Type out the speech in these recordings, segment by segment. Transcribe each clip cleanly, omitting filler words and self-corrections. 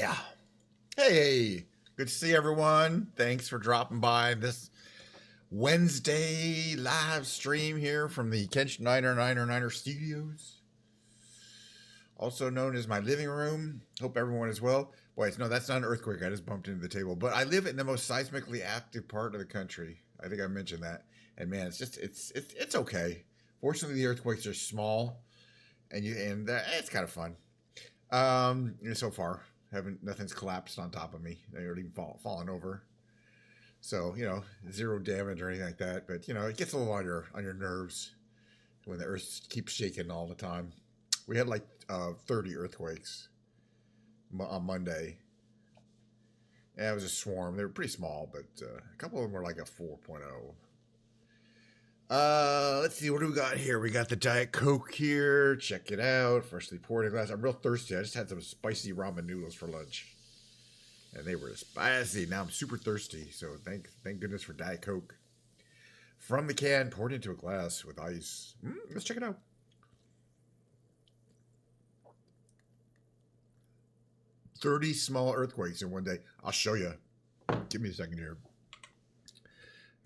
Yeah. Hey, good to see everyone. Thanks for dropping by this Wednesday live stream here from the Kench Niner Studios, also known as my living room. Hope everyone is well. Wait, no, that's not an earthquake. I just bumped into the table. But I live in the most seismically active part of the country. I think I mentioned that. And man, it's okay. Fortunately, the earthquakes are small, and it's kind of fun. So far, nothing's collapsed on top of me. They aren't even fallen over. So zero damage or anything like that. But it gets a little on your nerves when the earth keeps shaking all the time. We had like 30 earthquakes on Monday. Yeah, it was a swarm. They were pretty small, but a couple of them were like a 4.0. Let's see, what do we got here? We got the Diet Coke here. Check it out. Freshly poured in a glass. I'm real thirsty. I just had some spicy ramen noodles for lunch, and they were spicy. Now I'm super thirsty. So thank goodness for Diet Coke. From the can, poured into a glass with ice. Let's check it out. "30 small earthquakes in one day." I'll show you. Give me a second here.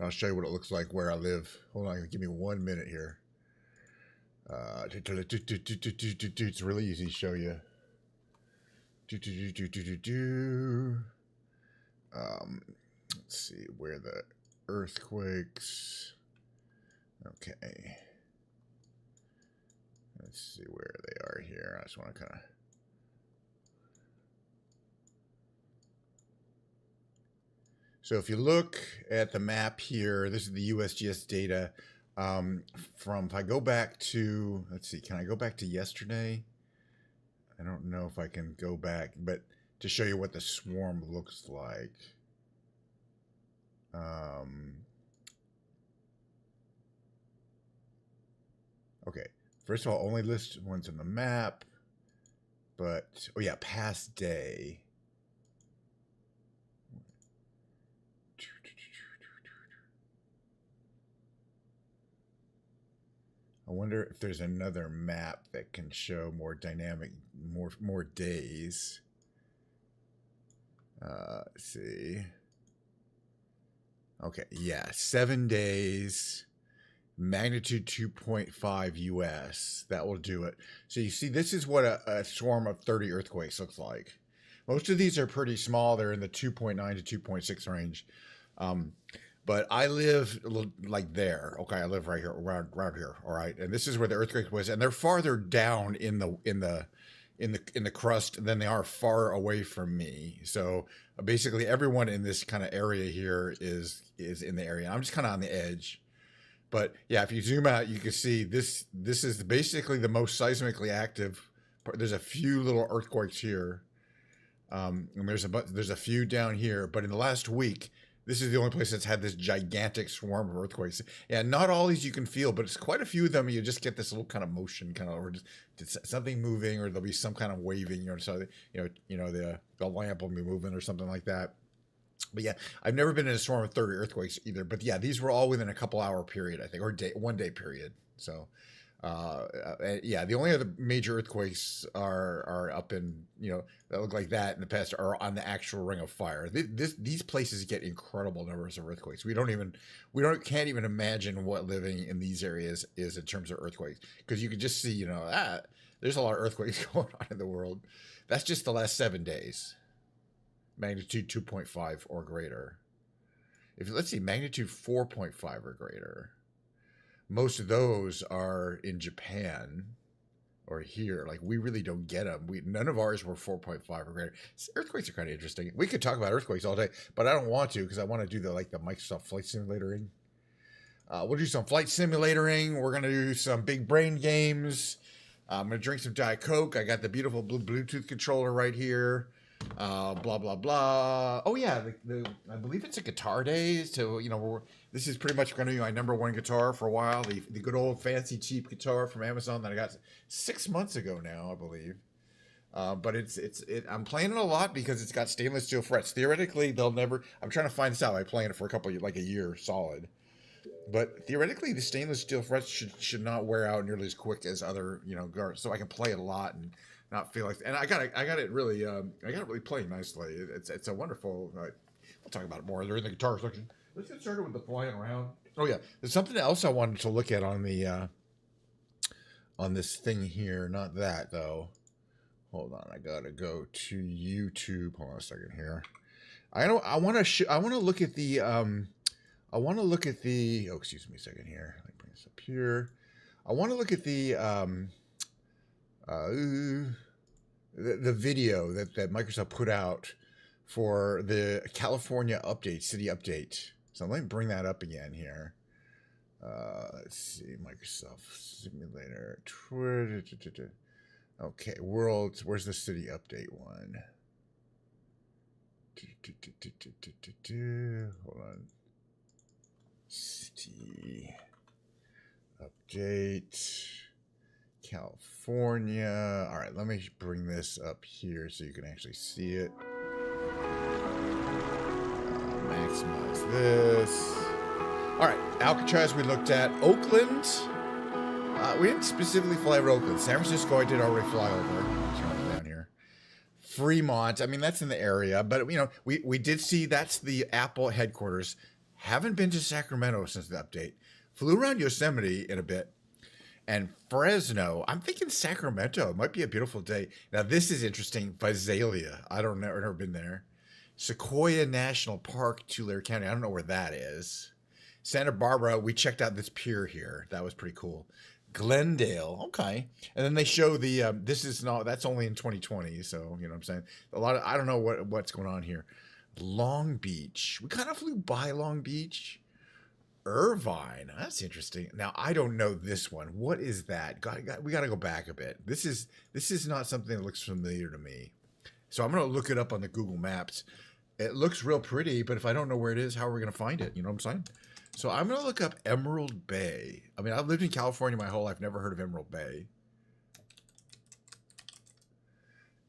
I'll show you what it looks like where I live. Hold on, give me 1 minute here. It's really easy to show you. Let's see where the earthquakes. Okay. Let's see where they are here. I just want to kind of. So if you look at the map here, this is the USGS data if I go back to, let's see, can I go back to yesterday? I don't know if I can go back, but to show you what the swarm looks like. Okay, first of all, only list ones on the map, but, oh yeah, past day. I wonder if there's another map that can show more dynamic, more days. Let's see. Okay, yeah, 7 days, magnitude 2.5 US. That will do it. So you see, this is what a swarm of 30 earthquakes looks like. Most of these are pretty small. They're in the 2.9 to 2.6 range. But I live like there. Okay, I live right here, around here. All right, and this is where the earthquake was, and they're farther down in the crust than they are far away from me. So basically, everyone in this kind of area here is in the area. I'm just kind of on the edge. But yeah, if you zoom out, you can see this is basically the most seismically active. There's a few little earthquakes here, and there's a few down here. But in the last week, this is the only place that's had this gigantic swarm of earthquakes. Yeah, not all these you can feel, but it's quite a few of them. You just get this little kind of motion, or just something moving, or there'll be some kind of waving, so the lamp will be moving or something like that. But yeah, I've never been in a storm of 30 earthquakes either. But yeah, these were all within a couple hour period, I think, or 1 day period. So yeah, the only other major earthquakes are up in, that look like that in the past are on the actual Ring of Fire. These places get incredible numbers of earthquakes. We can't even imagine what living in these areas is in terms of earthquakes, because you can just see, there's a lot of earthquakes going on in the world. That's just the last 7 days. Magnitude 2.5 or greater. Let's see, magnitude 4.5 or greater. Most of those are in Japan or here. Like, we really don't get them. None of ours were 4.5 or greater. Earthquakes are kind of interesting. We could talk about earthquakes all day, but I don't want to, because I want to do the Microsoft Flight Simulatoring. We'll do some flight simulatoring. We're going to do some big brain games. I'm going to drink some Diet Coke. I got the beautiful Bluetooth controller right here. Blah blah blah. Oh yeah, I believe it's a guitar day. So this is pretty much going to be my #1 guitar for a while. The good old fancy cheap guitar from Amazon that I got 6 months ago now, I believe. But I'm playing it a lot because it's got stainless steel frets. Theoretically, they'll never. I'm trying to find this out by playing it for a year solid. But theoretically, the stainless steel frets should not wear out nearly as quick as other guards. So I can play it a lot and not feel like. And I got it really playing nicely. It's a wonderful. We'll talk about it more during the guitar section. Let's get started with the flying around. Oh yeah, there's something else I wanted to look at on the on this thing here. Not that though. Hold on, I gotta go to YouTube. Hold on a second here. I want to look at the I want to look at the. Oh, excuse me a second here. Let me bring this up here. I want to look at the video that Microsoft put out for the California update, city update. So let me bring that up again here. Let's see, Microsoft Simulator. Okay, world. Where's the city update one? Hold on. City update. California. All right, let me bring this up here so you can actually see it. Maximize this. All right, Alcatraz we looked at. Oakland. We didn't specifically fly over Oakland. San Francisco I did already fly over. Turn down here. Fremont. I mean, that's in the area, but you know, we did see that's the Apple headquarters. Haven't been to Sacramento since the update. Flew around Yosemite in a bit. And Fresno, I'm thinking Sacramento. It might be a beautiful day. Now, this is interesting. Visalia. I don't know. I've never been there. Sequoia National Park, Tulare County. I don't know where that is. Santa Barbara, we checked out this pier here. That was pretty cool. Glendale, okay. And then they show the, this is not, that's only in 2020. So, you know what I'm saying? A lot of, I don't know what's going on here. Long Beach. We kind of flew by Long Beach. Irvine. That's interesting. Now I don't know this one. What is that? We got to go back a bit. This is not something that looks familiar to me. So I'm going to look it up on the Google Maps. It looks real pretty, but if I don't know where it is, how are we going to find it? You know what I'm saying? So I'm going to look up Emerald Bay. I mean, I've lived in California my whole life. Never heard of Emerald Bay.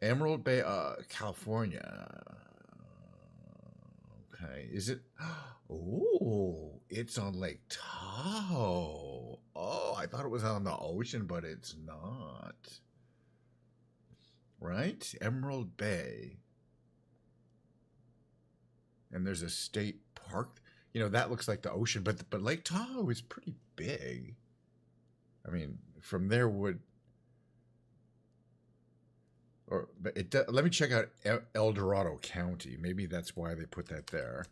Emerald Bay, California. Okay, is it? Oh, it's on Lake Tahoe. Oh, I thought it was on the ocean, but it's not. Right? Emerald Bay. And there's a state park. You know, that looks like the ocean, but Lake Tahoe is pretty big. I mean, from there would... But let me check out El Dorado County. Maybe that's why they put that there.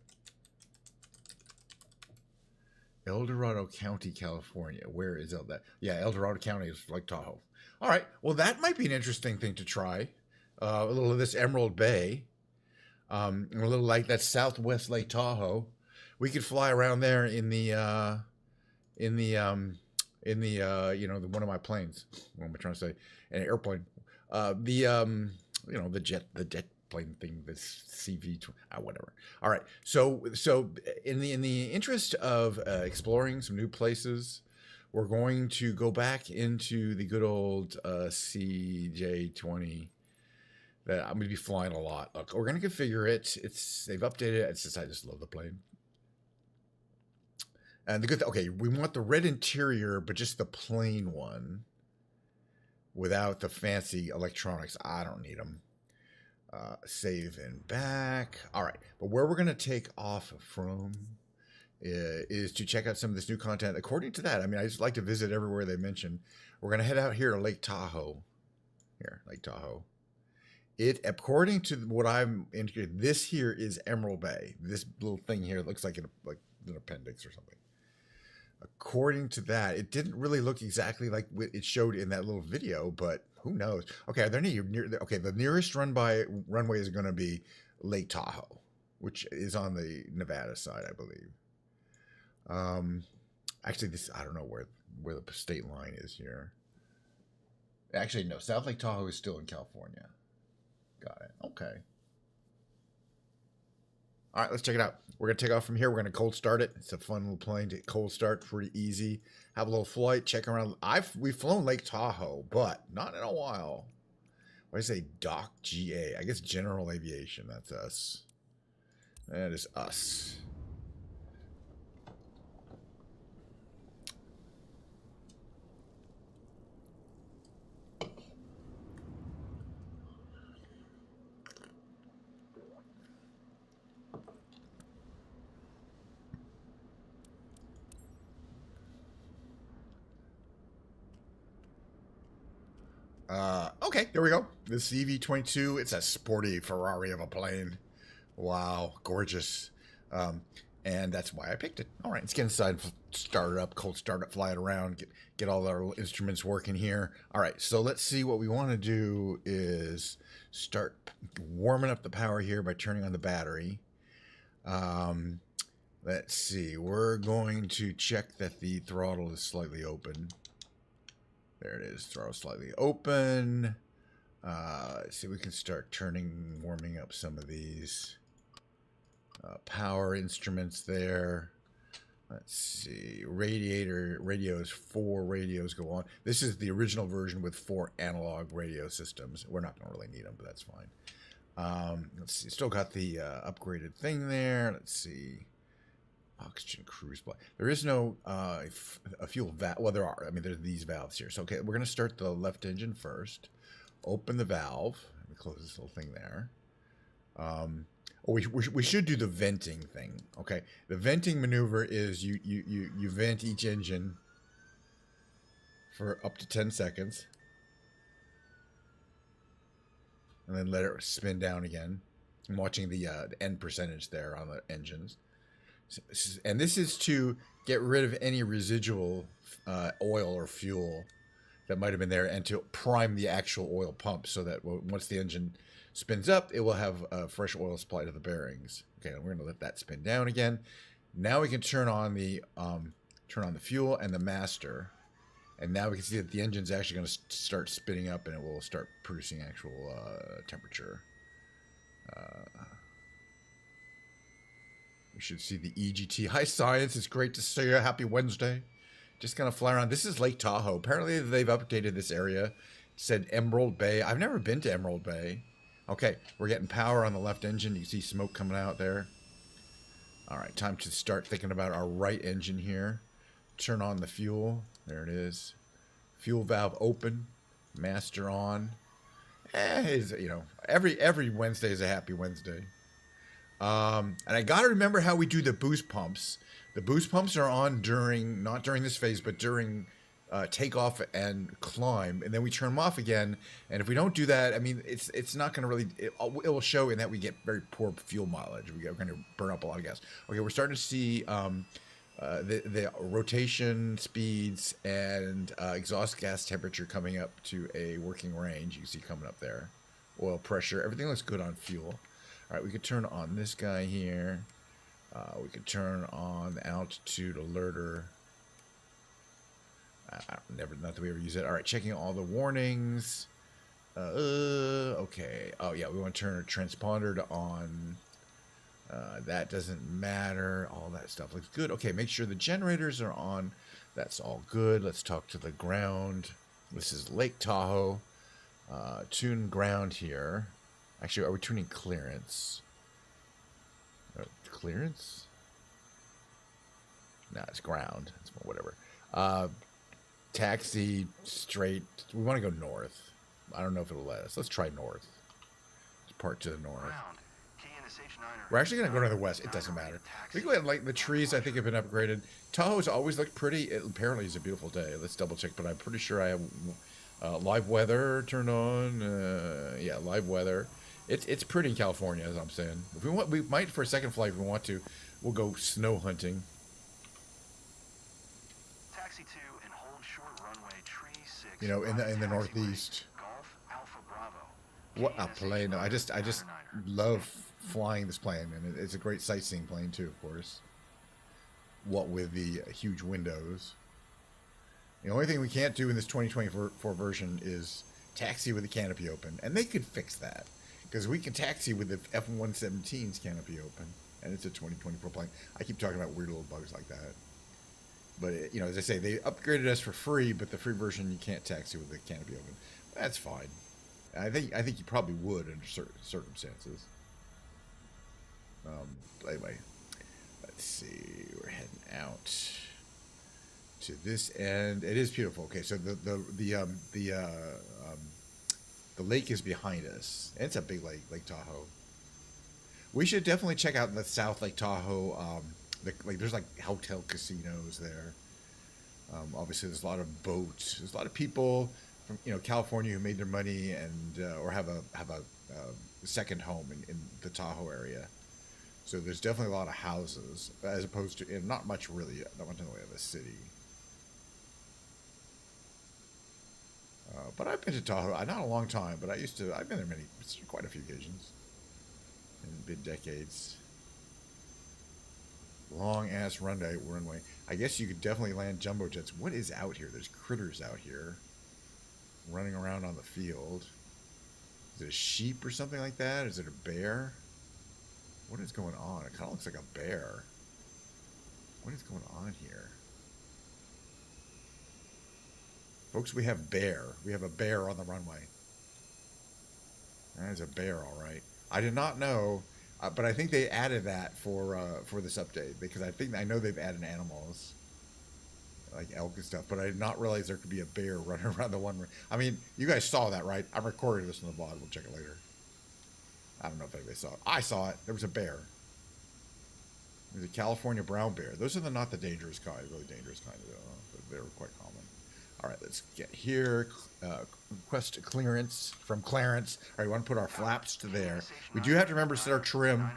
El Dorado County, California. Where is that? Yeah, El Dorado County is Lake Tahoe. All right. Well, that might be an interesting thing to try. A little of this Emerald Bay. A little like that Southwest Lake Tahoe. We could fly around there in the you know, one of my planes. What am I trying to say? An airplane. You know, the jet plane thing, this CV, whatever. All right. So in the interest of exploring some new places, we're going to go back into the good old CJ20 that I'm going to be flying a lot. Look, we're going to configure it. They've updated it. It's just, I just love the plane. And the good okay, we want the red interior, but just the plain one. Without the fancy electronics. I don't need them. Save and back. All right. But where we're going to take off from is to check out some of this new content. According to that, I mean, I just like to visit everywhere they mention. We're going to head out here to Lake Tahoe. Here, Lake Tahoe. According to what I'm indicating, this here is Emerald Bay. This little thing here looks like an appendix or something. According to that, it didn't really look exactly like it showed in that little video, but who knows? Okay, okay, the nearest runway is going to be Lake Tahoe, which is on the Nevada side, I believe. Actually, I don't know where the state line is here. Actually, no, South Lake Tahoe is still in California. Got it. Okay. All right, let's check it out. We're going to take off from here. We're going to cold start it. It's a fun little plane to cold start, pretty easy. Have a little flight, check around. We've flown Lake Tahoe, but not in a while. What do I say? Doc GA. I guess General Aviation. That's us. That is us. Okay, there we go. This EV22, it's a sporty Ferrari of a plane. Wow, gorgeous. Um, and that's why I picked it. All right, let's get inside, start it up, cold start it, fly it around, get all our instruments working here. All right, so let's see. What we want to do is start warming up the power here by turning on the battery. Let's see. We're going to check that the throttle is slightly open. There it is. Throttle slightly open. Let's see. We can start warming up some of these power instruments there. Let's see. Radios. 4 radios go on. This is the original version with 4 analog radio systems. We're not going to really need them, but that's fine. Let's see. Still got the upgraded thing there. Let's see. Oxygen cruise block. There is no a fuel valve. Well, there are. I mean, there's these valves here. So, okay, we're going to start the left engine first. Open the valve. Let me close this little thing there. We should do the venting thing. Okay, the venting maneuver is you vent each engine for up to 10 seconds, and then let it spin down again. I'm watching the end percentage there on the engines. And this is to get rid of any residual oil or fuel that might have been there, and to prime the actual oil pump so that once the engine spins up, it will have a fresh oil supply to the bearings. Okay, and we're going to let that spin down again. Now we can turn on the fuel and the master, and now we can see that the engine's actually going to start spinning up, and it will start producing actual temperature. We should see the EGT. Hi, Science. It's great to see you. Happy Wednesday. Just going to fly around. This is Lake Tahoe. Apparently, they've updated this area. It said Emerald Bay. I've never been to Emerald Bay. Okay, we're getting power on the left engine. You see smoke coming out there. All right, time to start thinking about our right engine here. Turn on the fuel. There it is. Fuel valve open. Master on. Every Wednesday is a happy Wednesday. And I got to remember how we do the boost pumps. The boost pumps are on not during this phase, but during takeoff and climb, and then we turn them off again. And if we don't do that, I mean, it's not going to really, it will show in that we get very poor fuel mileage. We're going to burn up a lot of gas. Okay, we're starting to see the rotation speeds and exhaust gas temperature coming up to a working range. You can see coming up there. Oil pressure, everything looks good on fuel. All right, we could turn on this guy here. We could turn on the altitude alerter. Not that we ever use it. All right, checking all the warnings. Okay. Oh, yeah, we want to turn a transponder to on. That doesn't matter. All that stuff looks good. Okay, make sure the generators are on. That's all good. Let's talk to the ground. This is Lake Tahoe. Tune ground here. Actually, are we tuning clearance? Clearance? No, it's ground. It's whatever. Taxi straight. We want to go north. I don't know if it'll let us. Let's try north. Let's park to the north. We're actually going to go to the west. It doesn't matter. We go ahead and, like, the trees, I think, have been upgraded. Tahoe's always looked pretty. It apparently is a beautiful day. Let's double check, but I'm pretty sure I have live weather turned on. Yeah, live weather. It's pretty in California, as I'm saying. If we want, we might for a second flight. If we want to, we'll go snow hunting. Taxi 2 and hold short runway tree 6. You know, in the northeast. Golf Alpha Bravo. What a plane! I just love flying this plane, and it's a great sightseeing plane too, of course. What with the huge windows. The only thing we can't do in this 2024 version is taxi with the canopy open, and they could fix that. Because we can taxi with the F-117's canopy open, and it's a 2024 plane. I keep talking about weird little bugs like that. But, as I say, they upgraded us for free, but the free version, you can't taxi with the canopy open. That's fine. I think you probably would under certain circumstances. Anyway, let's see. We're heading out to this end. It is beautiful. Okay, so the lake is behind us. It's a big lake, Lake Tahoe. We should definitely check out the South Lake Tahoe. There's like hotel casinos there. Obviously, there's a lot of boats. There's a lot of people. from California who made their money and or have a second home in the Tahoe area. So there's definitely a lot of houses as opposed to not much really, not much in the way of a city. But I've been to Tahoe, not a long time, but I've been there quite a few occasions. It's been decades. Long ass runway. I guess you could definitely land jumbo jets. What is out here? There's critters out here running around on the field. Is it a sheep or something like that? Is it a bear? What is going on? It kind of looks like a bear. What is going on here? Folks, we have bear. We have a bear on the runway. That is a bear, all right. I did not know, but I think they added that for this update because I know they've added animals like elk and stuff, but I did not realize there could be a bear running around the one. I mean, you guys saw that, right? I'm recording this in the VOD. We'll check it later. I don't know if anybody saw it. I saw it. There was a bear. There's a California brown bear. Those are not the dangerous kind, really dangerous kind, but they're quite common. All right, let's get here. Request clearance from Clarence. All right, we want to put our flaps to there. We do have to remember to set our trim.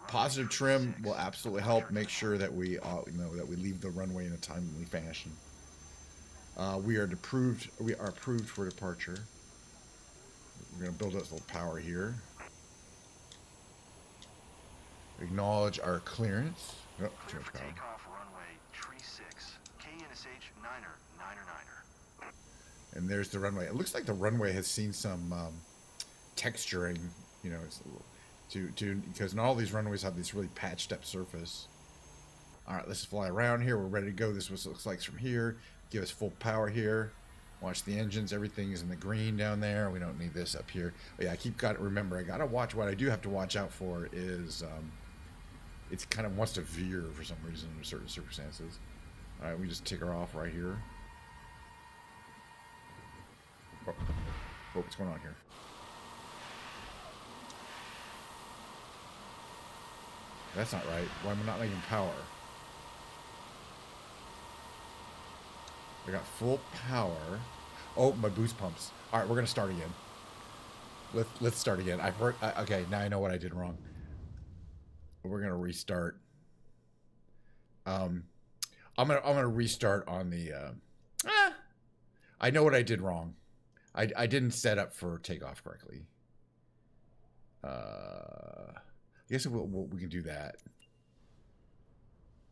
Positive trim will absolutely help make sure that we leave the runway in a timely fashion. We are approved. We are approved for departure. We're going to build up a little power here. Acknowledge our clearance. Oh, Clear for takeoff runway tree 6. KNSH 9er, 9er. And there's the runway. It looks like the runway has seen some texturing, it's a little, because not all these runways have this really patched up surface. All right, let's fly around here. We're ready to go. This is what it looks like from here. Give us full power here. Watch the engines. Everything is in the green down there. We don't need this up here. But yeah, remember, I gotta watch. What I do have to watch out for is it kind of wants to veer for some reason in certain circumstances. All right, we just take her off right here. Oh, what's going on here? That's not right. Why am I not making power? I got full power. Oh, my boost pumps. All right, we're gonna start again. Let's start again. Okay, now I know what I did wrong. We're gonna restart. I'm gonna restart on the. I know what I did wrong. I didn't set up for takeoff correctly. I guess we can do that.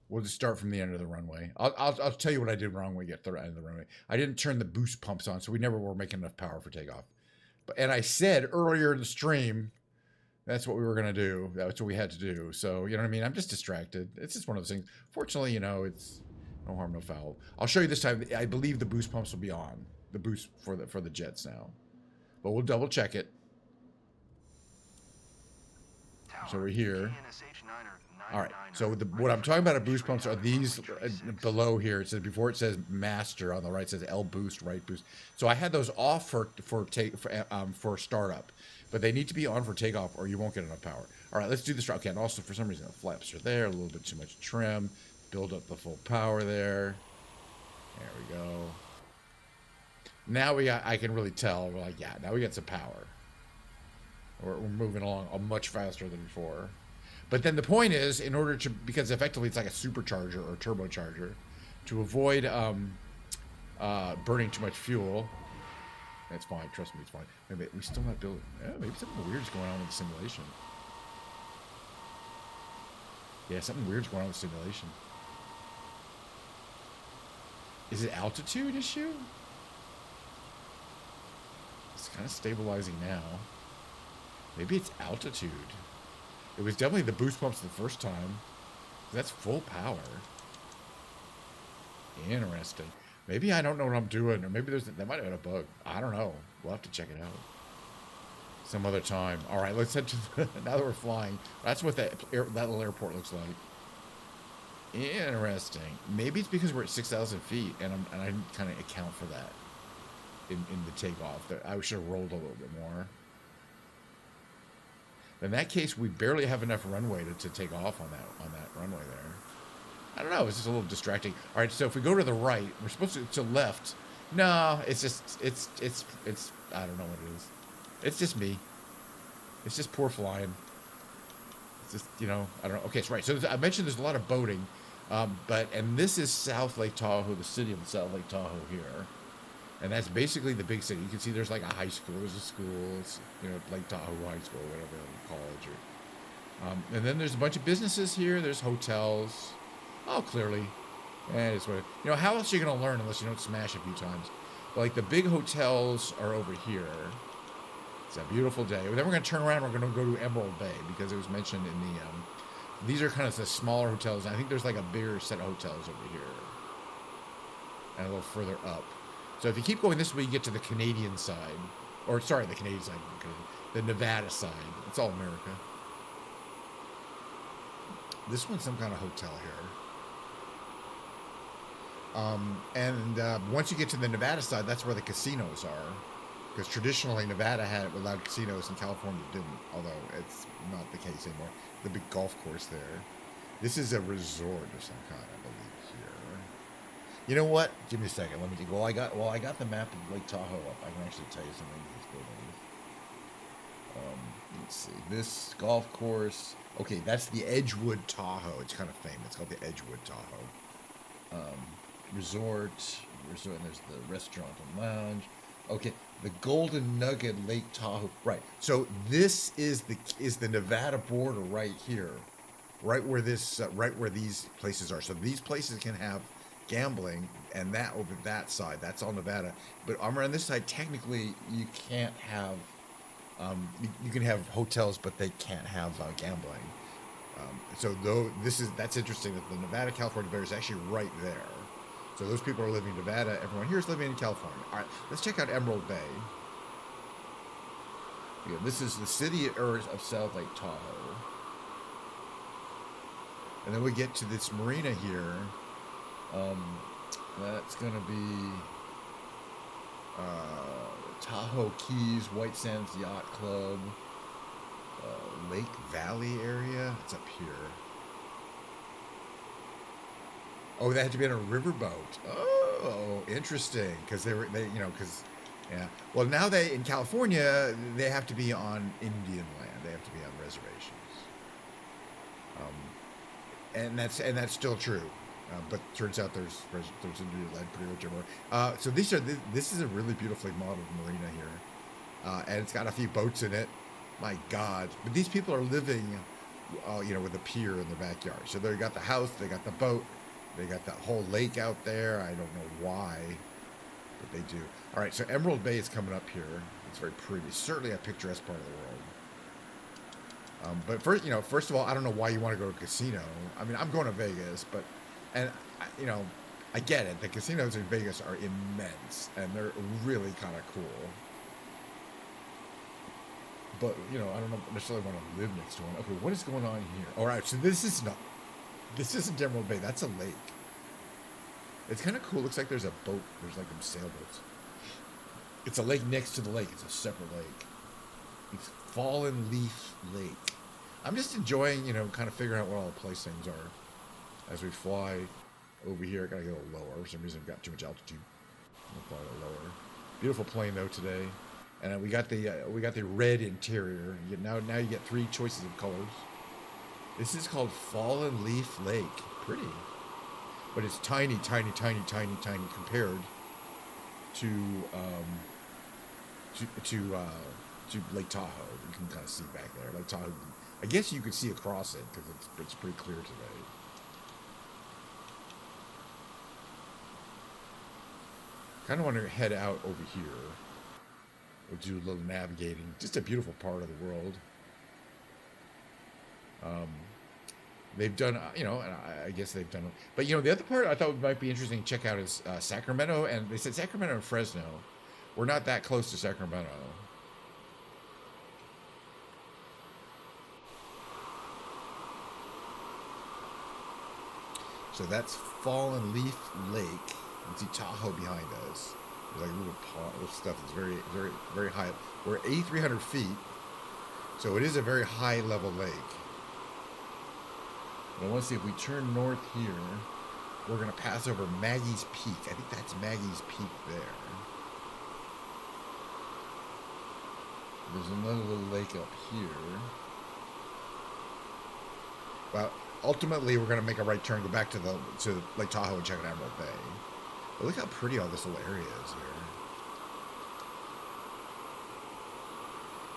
We'll just start from the end of the runway. I'll tell you what I did wrong when we get to the end of the runway. I didn't turn the boost pumps on, so we never were making enough power for takeoff. And I said earlier in the stream, that's what we were gonna do. That's what we had to do. So you know what I mean? I'm just distracted. It's just one of those things. Fortunately, it's no harm, no foul. I'll show you this time. I believe the boost pumps will be on. The boost for the jets now, but we'll double check it. So we're here. All right. So what I'm talking about, boost pumps are these below here. It says before it says master on the right, it says L boost, right boost. So I had those off for startup, but they need to be on for takeoff or you won't get enough power. All right, let's do this. Okay, and also for some reason the flaps are there, a little bit too much trim. Build up the full power there. There we go. Now I can really tell. We're like, yeah, now we got some power. We're moving along much faster than before. But then the point is, because effectively it's like a supercharger or turbocharger, to avoid burning too much fuel. That's fine. Trust me, it's fine. Maybe we still not building. Yeah, maybe something weird's going on with the simulation. Yeah, something weird's going on with the simulation. Is it altitude issue? It's kind of stabilizing now. Maybe it's altitude. It was definitely the boost pumps the first time. That's full power. Interesting. Maybe I don't know what I'm doing, or maybe that might have been a bug. I don't know. We'll have to check it out some other time. All right, let's head to now that we're flying. That's what that little airport looks like. Interesting. Maybe it's because we're at 6,000 feet, and I didn't kind of account for that in the takeoff. I should have rolled a little bit more. In that case, we barely have enough runway to take off on that runway there. I don't know. It's just a little distracting. All right, so if we go to the right, we're supposed to left. No, it's just it's I don't know what it is. It's just me. It's just poor flying. It's just I don't know. Okay, so right. So I mentioned there's a lot of boating, and this is South Lake Tahoe, the city of South Lake Tahoe here, and that's basically the big city. You can see there's like a high school. There's a school. It's Lake Tahoe High School, whatever, college and then there's a bunch of businesses here. There's hotels. Oh, clearly. And it's what how else are you going to learn unless you don't smash a few times? Like the big hotels are over here. It's a beautiful day. Then we're going to turn around. We're going to go to Emerald Bay because it was mentioned in the. These are kind of the smaller hotels. I think there's like a bigger set of hotels over here, and a little further up. So if you keep going this way, you get to the Canadian side, or sorry, the Canadian side, the Nevada side. It's all America. This one's some kind of hotel here. Once you get to the Nevada side, that's where the casinos are. Because traditionally, Nevada allowed casinos and California didn't. Although it's not the case anymore. The big golf course there. This is a resort of some kind, I believe, here. You know what? Give me a second. Let me think. Well, I got the map of Lake Tahoe up. I can actually tell you something of these buildings. Let's see. This golf course. Okay, that's the Edgewood Tahoe. It's kind of famous. It's called the Edgewood Tahoe. Resort, and there's the restaurant and lounge. Okay, the Golden Nugget Lake Tahoe. Right. So this is the Nevada border right here, right where these places are. So these places can have gambling, and that over that side, that's all Nevada. But on this side, technically, you can't have. You can have hotels, but they can't have gambling. That's interesting that the Nevada California border is actually right there. So those people are living in Nevada. Everyone here is living in California. All right, let's check out Emerald Bay. Yeah, this is the city of South Lake Tahoe. And then we get to this marina here. That's going to be Tahoe Keys, White Sands Yacht Club, Lake Valley area. It's up here. Oh, they had to be on a riverboat. Oh, interesting. Because yeah. Well, now in California, they have to be on Indian land. They have to be on reservations. And that's still true. But turns out there's Indian land pretty much everywhere. So this is a really beautifully modeled marina here, and it's got a few boats in it. My God! But these people are living, with a pier in their backyard. So they got the house, they got the boat. They got that whole lake out there. I don't know why, but they do. All right, so Emerald Bay is coming up here. It's very pretty. Certainly a picturesque part of the world. But first of all, I don't know why you want to go to a casino. I mean, I'm going to Vegas, I get it. The casinos in Vegas are immense, and they're really kind of cool. But, I don't necessarily want to live next to one. Okay, what is going on here? All right, so this isn't Emerald Bay. That's a lake. It's kind of cool. Looks like there's a boat. There's like some sailboats. It's a lake next to the lake. It's a separate lake. It's Fallen Leaf Lake. I'm just enjoying, kind of figuring out what all the place things are as we fly over here. I gotta go a little lower. For some reason, I've got too much altitude. I'll fly a little lower. Beautiful plane though today, and we got the red interior. Now you get 3 choices of colors. This is called Fallen Leaf Lake. Pretty. But it's tiny, tiny, tiny, tiny, tiny compared to Lake Tahoe. You can kind of see back there. Lake Tahoe, I guess you could see across it because it's pretty clear today. Kind of want to head out over here. We'll do a little navigating. Just a beautiful part of the world. They've done, and I guess they've done, but the other part I thought might be interesting to check out is Sacramento, and they said Sacramento and Fresno. We're not that close to Sacramento. So that's Fallen Leaf Lake. You can see Tahoe behind us. There's like little pond, little stuff that's very, very, very high. We're at 8,300 feet, so it is a very high level lake. But I want to see if we turn north here. we're going to pass over Maggie's Peak. I think that's Maggie's Peak there. There's another little lake up here. Well, ultimately, we're going to make a right turn, go back to Lake Tahoe and check out Emerald Bay. But look how pretty all this little area is here.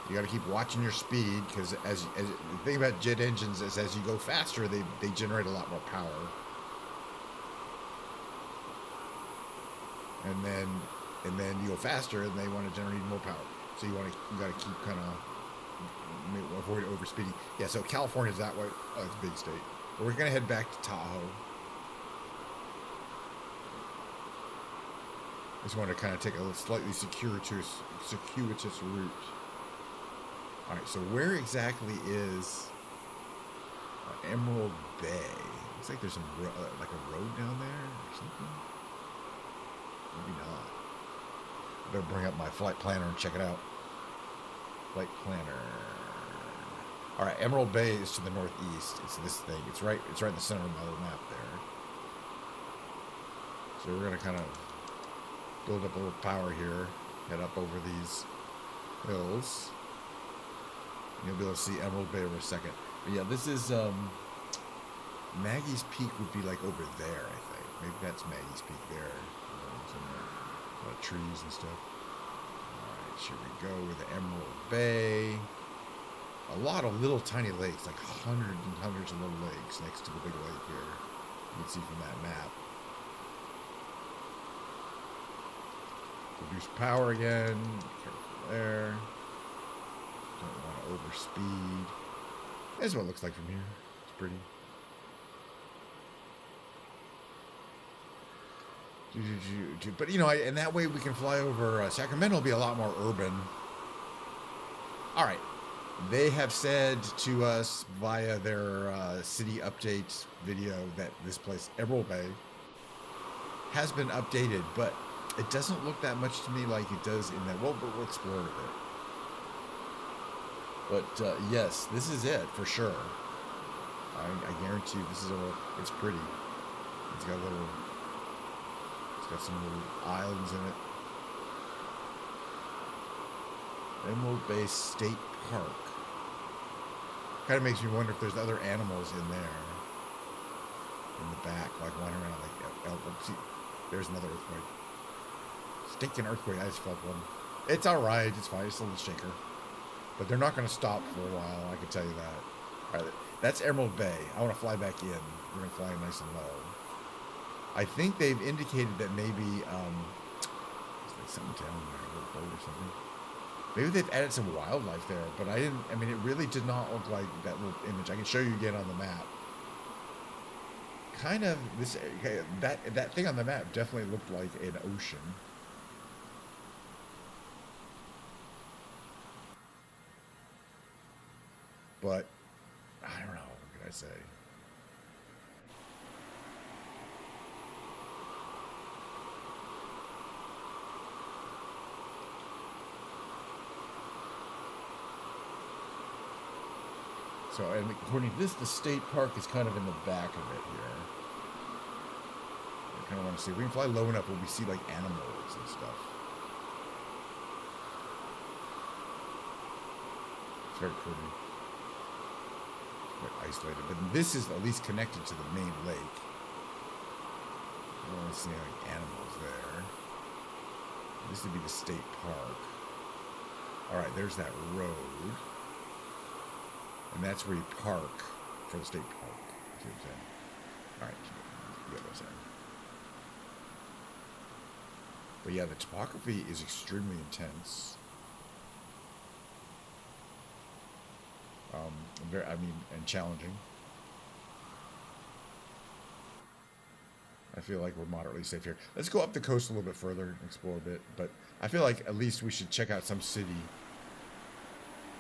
You got to keep watching your speed, because as the thing about jet engines is as you go faster, they generate a lot more power. And then you go faster, and they want to generate more power. So you got to keep kind of avoid overspeeding. Yeah. So California's that way. Oh, it's a big state. But we're gonna head back to Tahoe. I just want to kind of take a slightly circuitous route. All right. So where exactly is Emerald Bay? Looks like there's some like a road down there or something. Maybe not. I better bring up my flight planner and check it out. Flight planner. All right, Emerald Bay is to the northeast. It's this thing. It's right in the center of my little map there. So we're gonna kind of build up a little power here. Head up over these hills. And you'll be able to see Emerald Bay over a second. But yeah, this is Maggie's Peak would be like over there, I think. Maybe that's Maggie's Peak there. A lot of trees and stuff. Alright, here we go with the Emerald Bay. A lot of little tiny lakes, like hundreds and hundreds of little lakes next to the big lake here. You can see from that map. Reduce power again. Be careful there. Don't want to overspeed. This is what it looks like from here. It's pretty. But, you know, and that way we can fly over Sacramento. Will be a lot more urban. All right. They have said to us via their city update video that this place, Emerald Bay, has been updated, but it doesn't look that much to me like it does in that. Well, but we'll explore it a bit. But yes, this is it for sure. I guarantee you, this is it's pretty. It's got some little islands in it. Emerald Bay State Park. Kind of makes me wonder if there's other animals in there. In the back, like wandering around like see, there's another earthquake. Stinking earthquake, I just felt one. It's alright, it's fine, it's a little shaker. But they're not going to stop for a while, I can tell you that. Alright, that's Emerald Bay. I want to fly back in. We're going to fly nice and low. I think they've indicated that maybe, there's like something down there, a little boat or something. Maybe they've added some wildlife there, but I mean, it really did not look like that little image. I can show you again on the map. Kind of, that thing on the map definitely looked like an ocean. But, I don't know, what can I say? So, and according to this, the state park is kind of in the back of it here. I kind of want to see. If we can fly low enough, will we see like animals and stuff? It's very pretty. Quite isolated, but this is at least connected to the main lake. I don't want to see any animals there. This would be the state park. All right, there's that road. And that's where you park for the state park. See what I'm saying? All right, you get what I'm saying. But yeah, the topography is extremely intense. And challenging. I feel like we're moderately safe here. Let's go up the coast a little bit further and explore a bit. But I feel like at least we should check out some city.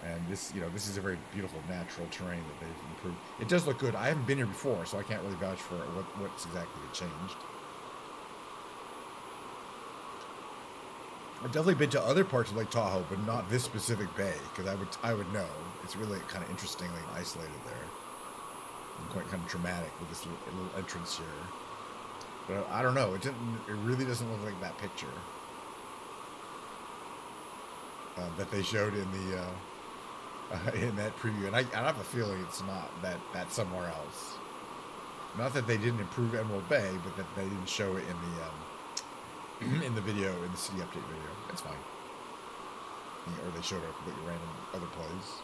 And this, this is a very beautiful natural terrain that they've improved. It does look good. I haven't been here before, so I can't really vouch for what's exactly changed. I've definitely been to other parts of Lake Tahoe, but not this specific bay, because I would know. It's really kind of interestingly isolated there. And quite kind of dramatic with this little entrance here. But I don't know. It didn't. It really doesn't look like that picture that they showed in the in that preview. And I have a feeling it's not that. That's somewhere else. Not that they didn't improve Emerald Bay, but that they didn't show it in the video, in the city update video. That's fine. Or they showed it a completely random other place.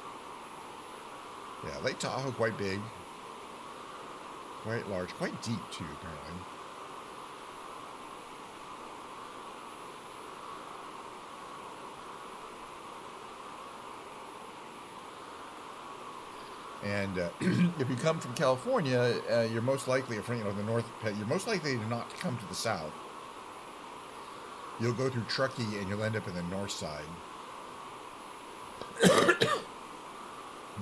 Yeah, Lake Tahoe, quite big. Quite large. Quite deep, too, apparently. And if you come from California, you're most likely, or from the north, you're most likely to not come to the south. You'll go through Truckee and you'll end up in the north side.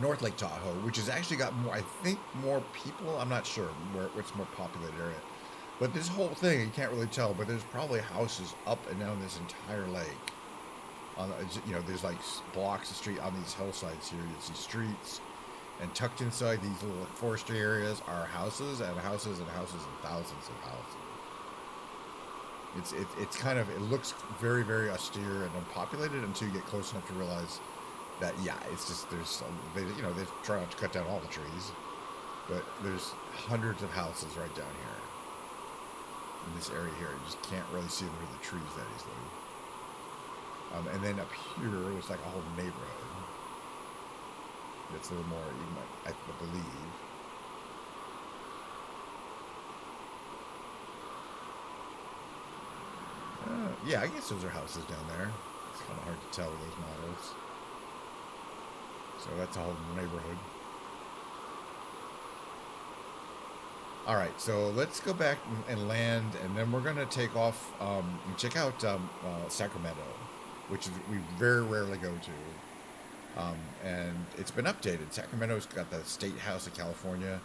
North Lake Tahoe, which has actually got more, I think, more people. I'm not sure what's more populated area. But this whole thing, you can't really tell, but there's probably houses up and down this entire lake. There's like blocks of street on these hillsides here. You see streets. And tucked inside these little forestry areas are houses and houses and houses and thousands of houses. It's kind of, it looks very, very austere and unpopulated until you get close enough to realize that, yeah, it's just, they're trying not to cut down all the trees, but there's hundreds of houses right down here in this area here. You just can't really see them through the trees that easily. And then up here, there's like a whole neighborhood. It's a little more, I believe. Yeah, I guess those are houses down there. It's kind of hard to tell with those models. So that's a whole neighborhood. All right, so let's go back and land, and then we're going to take off and check out Sacramento, which we very rarely go to. And it's been updated. Sacramento's got the State House of California.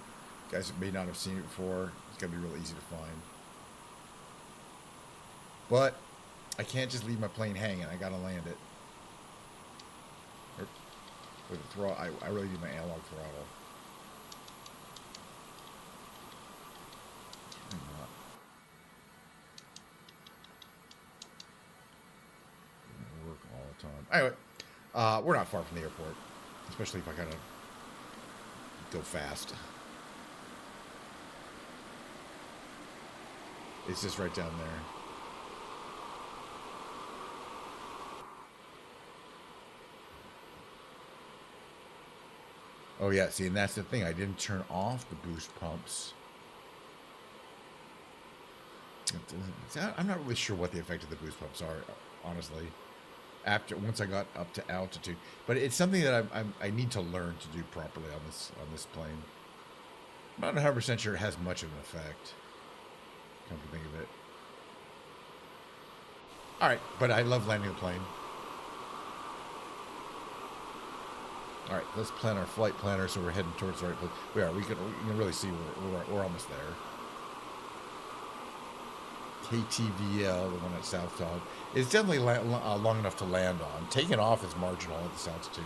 You guys may not have seen it before. It's going to be real easy to find. But I can't just leave my plane hanging. I got to land it. With the throttle, I really need my analog throttle. Work all the time. Anyway. We're not far from the airport, especially if I kind of go fast. It's just right down there. Oh yeah, see, and that's the thing. I didn't turn off the boost pumps. I'm not really sure what the effect of the boost pumps are, honestly. Once I got up to altitude, but it's something that I need to learn to do properly on this plane. I'm not 100% sure it has much of an effect. Come to think of it. All right, but I love landing a plane. All right, let's plan our flight planner so we're heading towards the right place. We are. We can really see we're almost there. KTVL, the one at South Dog, is definitely long enough to land on. Taking off is marginal at this altitude.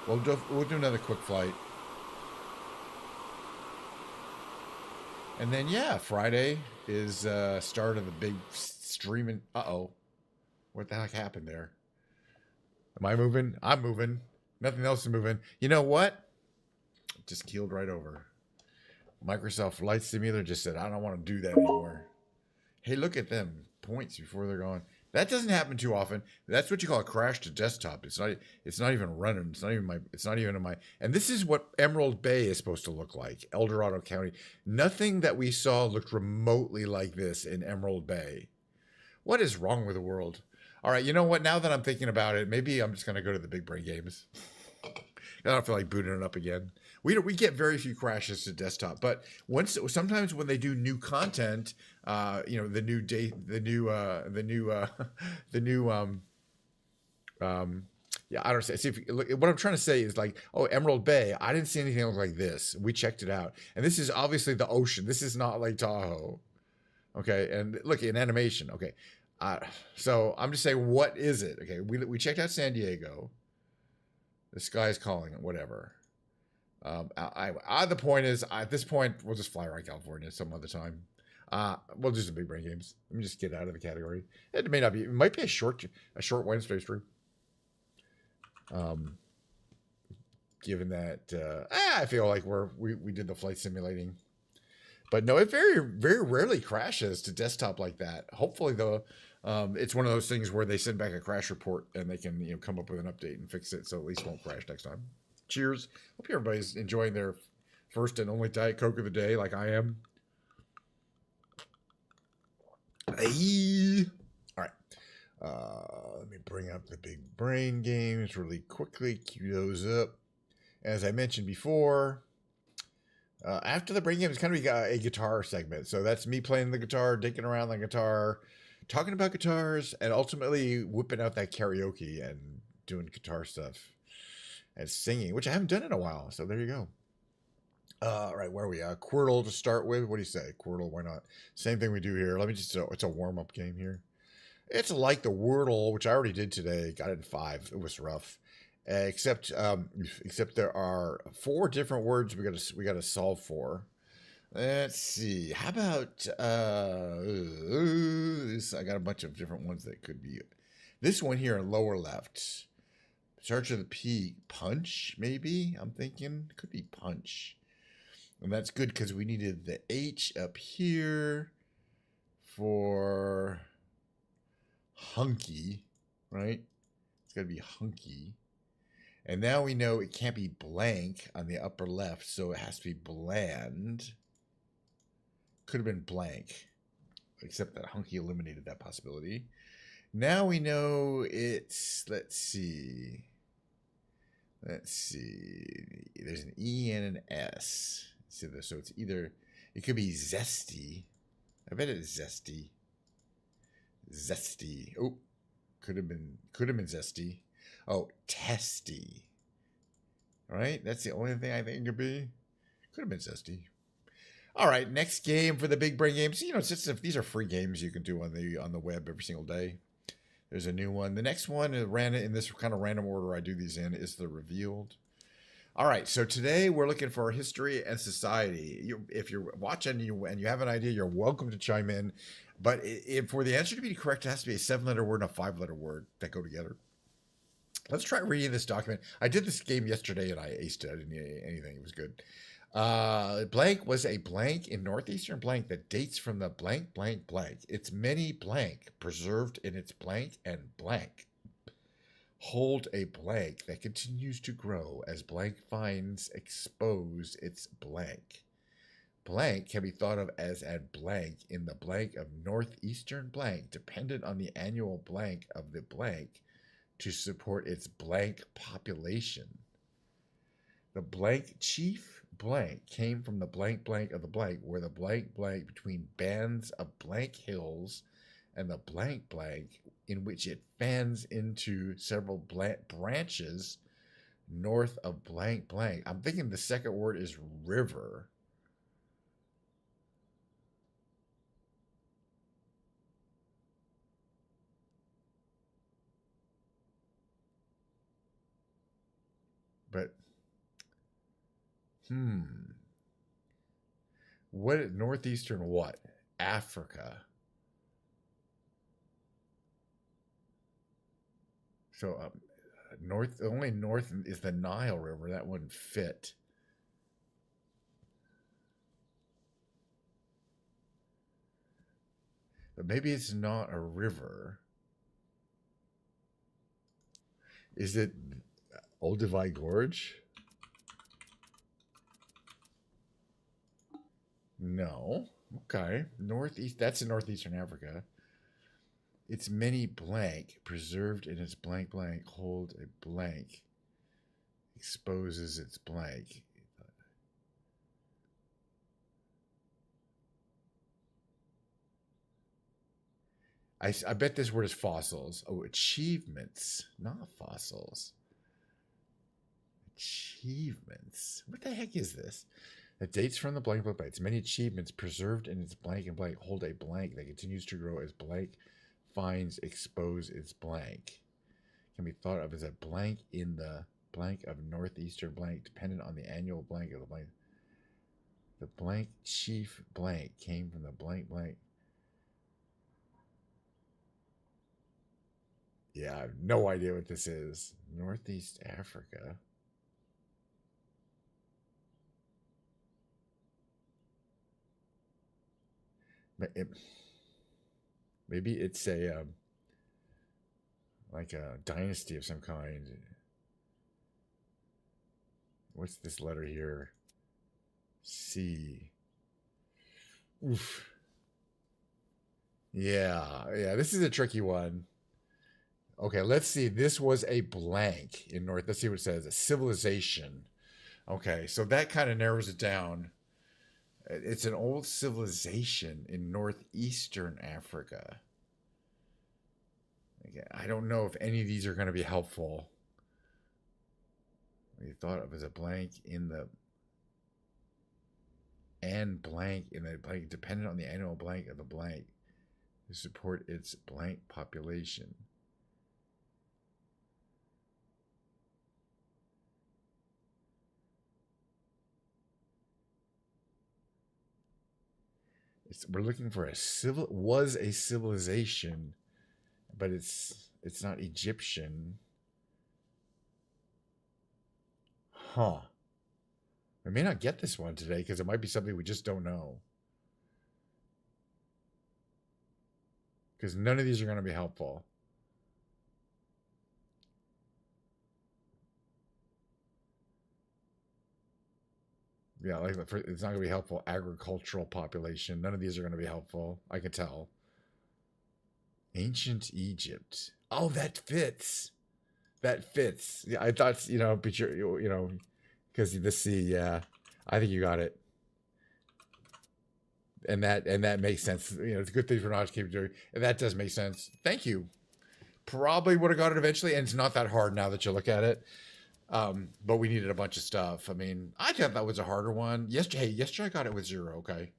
We'll do another quick flight. And then, yeah, Friday is start of the big streaming. Uh-oh. What the heck happened there? Am I moving? I'm moving. Nothing else is moving. You know what? Just keeled right over. Microsoft Flight Simulator just said, I don't want to do that anymore. Hey, look at them points before they're gone. That doesn't happen too often. That's what you call a crash to desktop. It's not even running. It's not even in my, and this is what Emerald Bay is supposed to look like. El Dorado County. Nothing that we saw looked remotely like this in Emerald Bay. What is wrong with the world? All right, you know what? Now that I'm thinking about it, maybe I'm just going to go to the big brain games. I don't feel like booting it up again. We get very few crashes to desktop, but sometimes when they do new content, the new yeah, I don't say. See, what I'm trying to say is like, oh, Emerald Bay. I didn't see anything like this. We checked it out, and this is obviously the ocean. This is not Lake Tahoe. Okay, and look in animation. Okay, so I'm just saying, what is it? Okay, we checked out San Diego. The sky is calling it, whatever. The point is, at this point, we'll just fly around California some other time. We'll do some big brain games. Let me just get out of the category. It may not be. It might be a short Wednesday stream. Given that I feel like we did the flight simulating, but no, it very rarely crashes to desktop like that. Hopefully, though, it's one of those things where they send back a crash report and they can come up with an update and fix it, so at least it won't crash next time. Cheers! Hope everybody's enjoying their first and only Diet Coke of the day, like I am. Hey. All right. Let me bring up the big brain games really quickly. Cue those up. As I mentioned before, after the brain game, it's kind of a guitar segment. So that's me playing the guitar, dinking around the guitar, talking about guitars, and ultimately whipping out that karaoke and doing guitar stuff and singing, which I haven't done in a while. So there you go. All right, where are we? Quirtle to start with. What do you say? Quirtle, why not? Same thing we do here. Let me just, it's a warm-up game here. It's like the Wordle, which I already did today. Got it in 5. It was rough. Except there are 4 different words we got to solve for. Let's see. How about this? I got a bunch of different ones that could be. This one here in lower left. Starts with a P. Punch, maybe? I'm thinking. Could be punch. And that's good because we needed the H up here for hunky, right? It's got to be hunky. And now we know it can't be blank on the upper left, so it has to be bland. Could have been blank, except that hunky eliminated that possibility. Now we know it's, let's see. There's an E and an S. So it's either, it could be zesty. I bet it's zesty. Zesty. Oh, could have been zesty. Oh, testy. All right, that's the only thing I think it could be. Could have been zesty. All right, next game for the big brain games. It's just if these are free games you can do on the web every single day. There's a new one. The next one is random in this kind of random order I do these in is the revealed. All right, so today we're looking for history and society. If you're watching and you have an idea, you're welcome to chime in. But for the answer to be correct, it has to be a 7-letter word and a 5-letter word that go together. Let's try reading this document. I did this game yesterday and I aced it. I didn't need anything. It was good. Blank was a blank in northeastern blank that dates from the blank, blank, blank. It's many blank preserved in its blank and blank. Hold a blank that continues to grow as blank finds exposed its blank. Blank can be thought of as a blank in the blank of northeastern blank, dependent on the annual blank of the blank to support its blank population. The blank chief blank came from the blank blank of the blank, where the blank blank between bands of blank hills and the blank blank in which it fans into several blank branches north of blank blank. I'm thinking the second word is river. But what northeastern what? Africa. So only north is the Nile River. That wouldn't fit. But maybe it's not a river. Is it Olduvai Gorge? No. Okay. Northeast. That's in northeastern Africa. It's many blank, preserved in its blank blank, hold a blank, exposes its blank. I bet this word is fossils. Oh, achievements, not fossils. Achievements. What the heck is this? It dates from the blank blank blank. It's many achievements preserved in its blank and blank, hold a blank that continues to grow as blank finds expose its blank. Can be thought of as a blank in the blank of northeastern blank, dependent on the annual blank of the blank. The blank chief blank came from the blank blank. Yeah, I have no idea what this is. Northeast Africa. Maybe it's a like a dynasty of some kind. What's this letter here? C. Oof. Yeah, this is a tricky one. Okay, let's see. This was a blank in North. Let's see what it says. A civilization. Okay, so that kind of narrows it down. It's an old civilization in northeastern Africa. I don't know if any of these are going to be helpful. We thought of as a blank in the and blank in the blank, dependent on the annual blank of the blank to support its blank population. We're looking for a civilization, but it's not Egyptian. Huh. We may not get this one today because it might be something we just don't know. Because none of these are going to be helpful. Yeah, like it's not going to be helpful. Agricultural population. None of these are going to be helpful. I can tell. Ancient Egypt. Oh, that fits. That fits. Yeah, I thought, but because the sea, yeah. I think you got it. And that makes sense. It's a good thing for not to keep doing. And that does make sense. Thank you. Probably would have got it eventually, and it's not that hard now that you look at it. But we needed a bunch of stuff. I mean, I thought that was a harder one. Yesterday I got it with 0. Okay,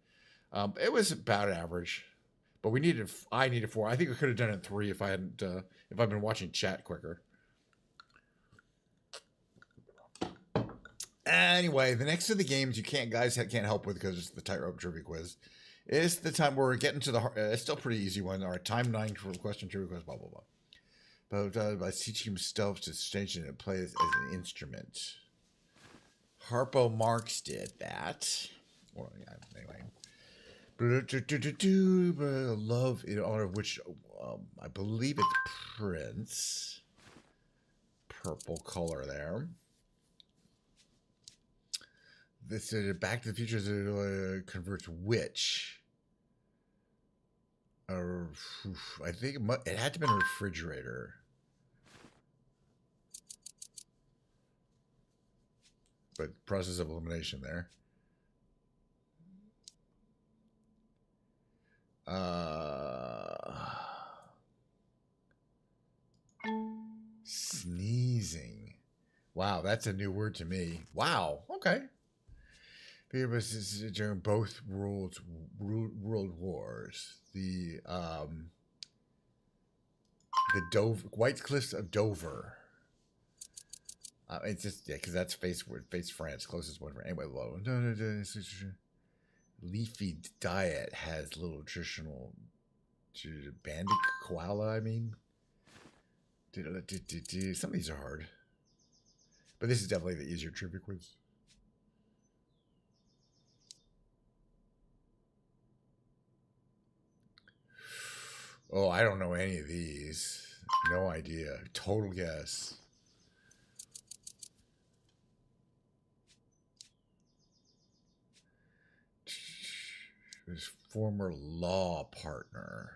it was about average, but I needed 4. I think I could have done it 3 if I hadn't if I'd been watching chat quicker. Anyway, the next of the games you can't help with because it's the tightrope trivia quiz. It's the time where we're getting to the it's still pretty easy one. All right, time 9 for question trivia quiz. Blah blah blah. But by teaching himself to stage and play as an instrument. Harpo Marx did that. Well, yeah, anyway. Love, in honor of which I believe it's Prince. Purple color there. This Back to the Future converts which? I think it had to be a refrigerator. But process of elimination there. Sneezing. Wow, that's a new word to me. Wow, okay. During both world wars, the White Cliffs of Dover. It's just because that's face France, closest one for anyway. Low. Leafy diet has little nutritional. Bandit koala. I mean, some of these are hard, but this is definitely the easier trivia quiz. Oh, I don't know any of these. No idea. Total guess. His former law partner.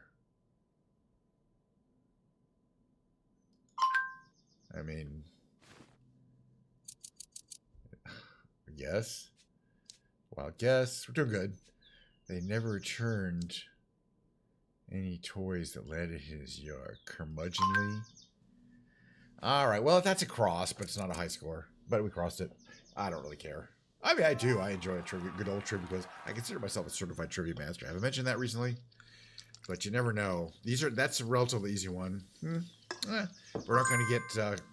I mean, guess. Wild guess. We're doing good. They never returned any toys that landed in his yard. Curmudgeonly. All right. Well, that's a cross, but it's not a high score. But we crossed it. I don't really care. I mean, I do. I enjoy a good old trivia quiz. I consider myself a certified trivia master. Have I mentioned that recently? But you never know. That's a relatively easy one. We're not going to get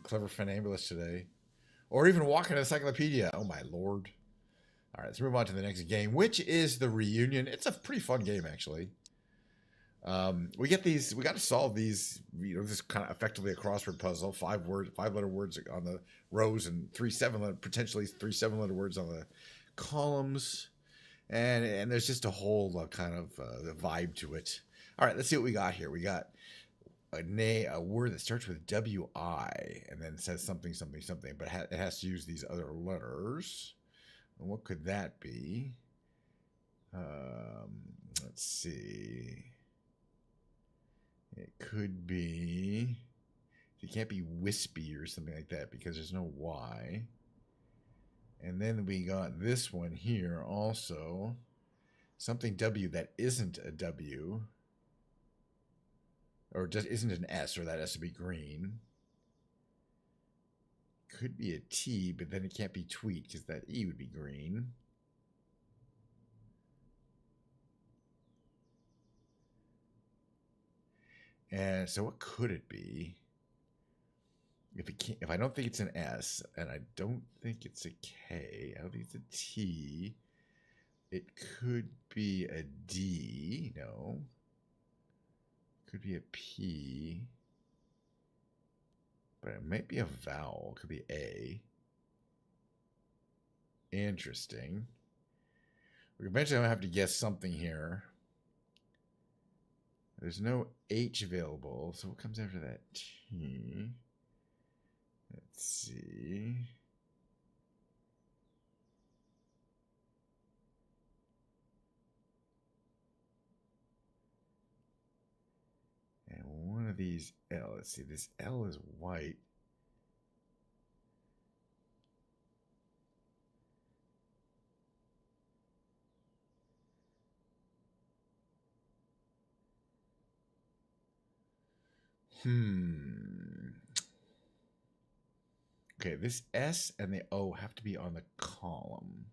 Clever Funambulist today. or even walk an encyclopedia. Oh my lord. All right, let's move on to the next game, which is the reunion. It's a pretty fun game, actually. We get these. We got to solve these. You know, this kind of effectively a crossword puzzle. 5-letter words on the rows, and potentially 3 7-letter words on the columns. And there's just a whole kind of vibe to it. All right, let's see what we got here. We got a word that starts with W-I and then says something, something, something, but it has to use these other letters. And what could that be? Let's see. It could be. It can't be wispy or something like that because there's no Y. And then we got this one here also. Something W that isn't a W. Or just isn't an S, or that has to be green. Could be a T, but then it can't be tweet because that E would be green. And so what could it be? If I don't think it's an S, and I don't think it's a K, I don't think it's a T, it could be a D. No. Could be a P. But it might be a vowel. It could be A. Interesting. Eventually I'm going to have to guess something here. There's no H available, so what comes after that? T. Let's see. And one of these L. Let's see. This L is white. Okay, this S and the O have to be on the column.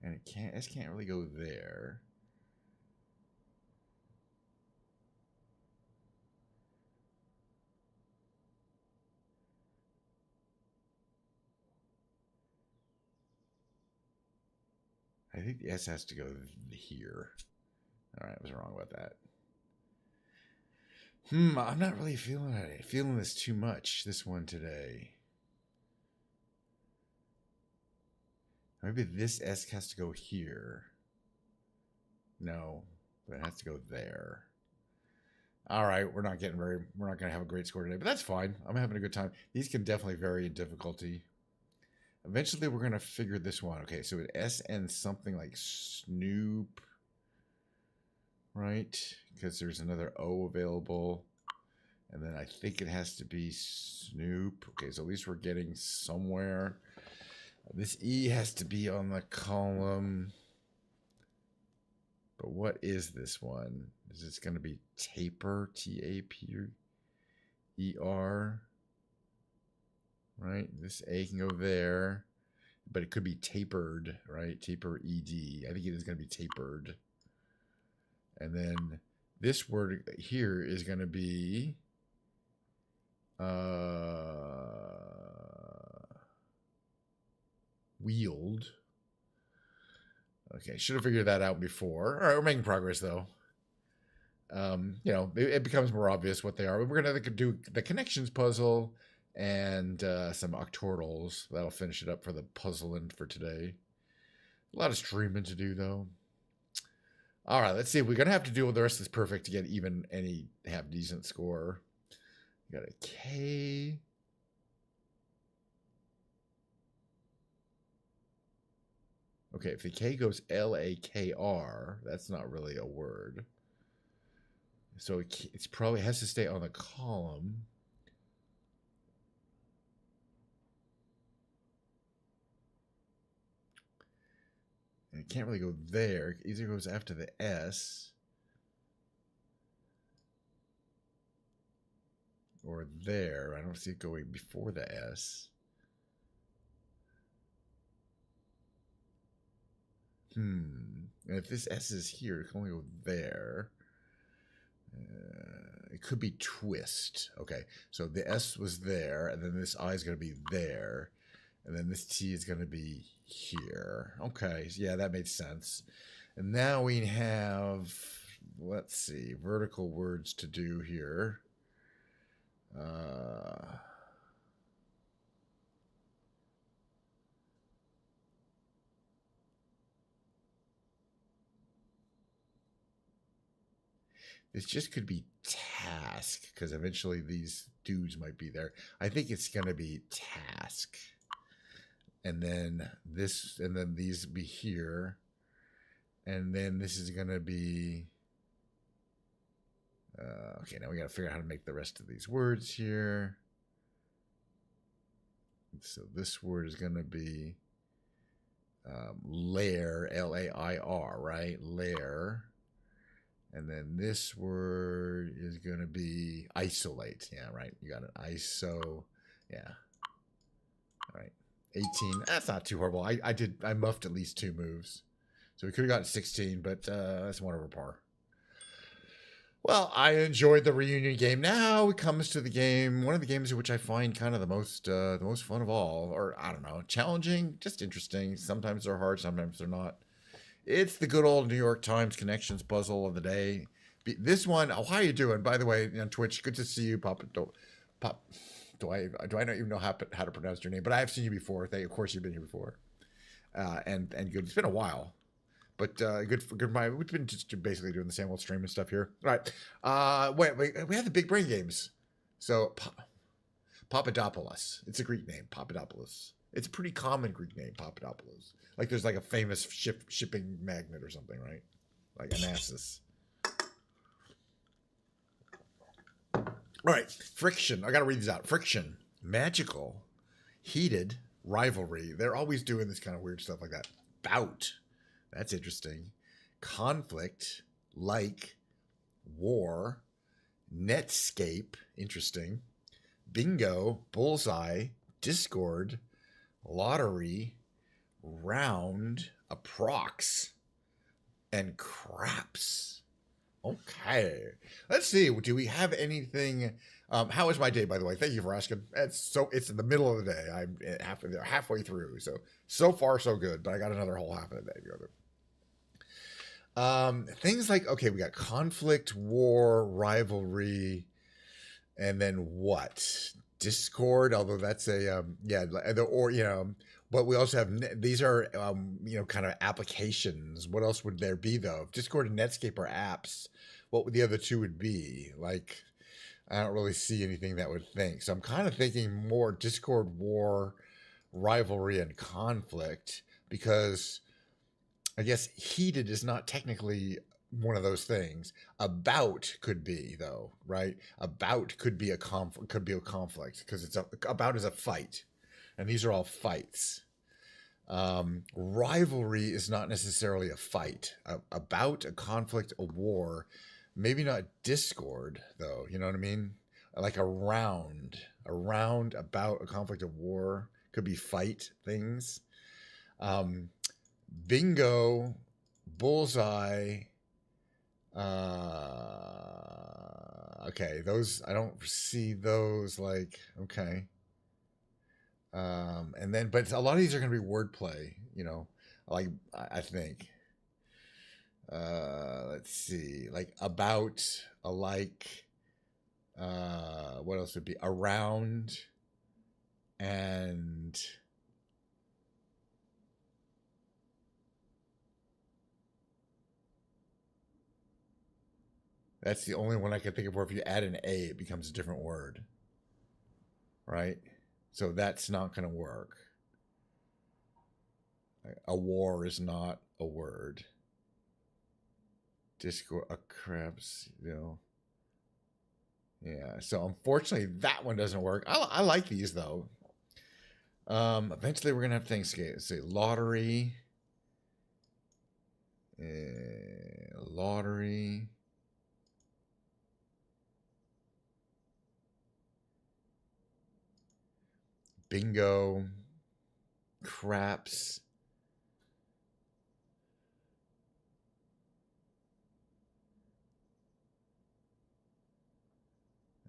And S can't really go there. I think the S has to go here. All right, I was wrong about that. I'm not really feeling it. Feeling this too much, this one today. Maybe this S has to go here. No, but it has to go there. All right, we're not going to have a great score today, but that's fine. I'm having a good time. These can definitely vary in difficulty. Eventually, we're going to figure this one. Okay, so it S ends something like Snoop, right? Because there's another O available. And then I think it has to be Snoop. Okay, so at least we're getting somewhere. This E has to be on the column. But what is this one? Is this going to be taper? T-A-P-E-R? Right? This A can go there. But it could be tapered, right? Taper E-D. I think it is going to be tapered. And then this word here is going to be... wheeled. Okay, should have figured that out before. All right, we're making progress though. You know, it becomes more obvious what they are. We're gonna do the connections puzzle and some octortals. That'll finish it up for the puzzling for today. A lot of streaming to do though. All right, let's see. We're gonna have to do the rest of this perfect to get even any half decent score. We got a K. Okay, if the K goes L-A-K-R, that's not really a word. So it's probably has to stay on the column. And it can't really go there. It either goes after the S or there. I don't see it going before the S. And if this S is here, it can only go there. It could be twist. Okay, so the S was there, and then this I is going to be there, and then this T is going to be here. Okay, yeah, that made sense. And now we have, let's see, vertical words to do here. This just could be task, because eventually these dudes might be there. I think it's going to be task. And then this, and then these be here. And then this is going to be... okay, now we got to figure out how to make the rest of these words here. So this word is going to be lair, L-A-I-R, right? Lair. And then this word is going to be isolate. Yeah, right. You got an ISO. Yeah. All right. 18. That's not too horrible. I muffed at least 2 moves. So we could have gotten 16, but that's 1 over par. Well, I enjoyed the reunion game. Now it comes to the game, one of the games which I find kind of the most fun of all, or I don't know, challenging, just interesting. Sometimes they're hard, sometimes they're not. It's the good old New York Times connections puzzle of the day. This one, oh, how you doing? By the way, on Twitch, good to see you, Papa. Do I not even know how to pronounce your name? But I have seen you before. Of course, you've been here before, and good. It's been a while. But good. We've been just basically doing the same old stream and stuff here. All right. Wait. We have the big brain games. So, Papadopoulos. It's a Greek name, Papadopoulos. It's a pretty common Greek name, Papadopoulos. Like there's like a famous shipping magnet or something, right? Like Onassis. All right. Friction. I got to read these out. Friction. Magical. Heated. Rivalry. They're always doing this kind of weird stuff like that. Bout. That's interesting. Conflict, like, war, Netscape, interesting. Bingo, bullseye, discord, lottery, round, approx, and craps. Okay. Let's see. Do we have anything? How was my day, by the way? Thank you for asking. It's in the middle of the day. I'm halfway through. So far, so good. But I got another whole half of the day to go through. Things like, okay, we got conflict, war, rivalry, and then what? Discord, although that's a, but we also have, these are, kind of applications. What else would there be though? If Discord and Netscape are apps, what would the other two would be? Like, I don't really see anything that would think. So I'm kind of thinking more Discord, war, rivalry, and conflict, because I guess heated is not technically one of those things. About could be though, right? About could be a conflict because it's about is a fight, and these are all fights. Rivalry is not necessarily a fight. About a conflict, a war, maybe not discord though. You know what I mean? Like a round, about a conflict, a war could be fight things. Bingo, bullseye. Okay, those I don't see those like okay. And then, but a lot of these are going to be wordplay, like I think. Let's see, like about, alike. What else would be around, and that's the only one I can think of where if you add an A, it becomes a different word. Right? So that's not going to work. A war is not a word. Discord, a crabs, Yeah, so unfortunately that one doesn't work. I like these though. Eventually we're going to have things, say lottery. Lottery. Bingo, craps,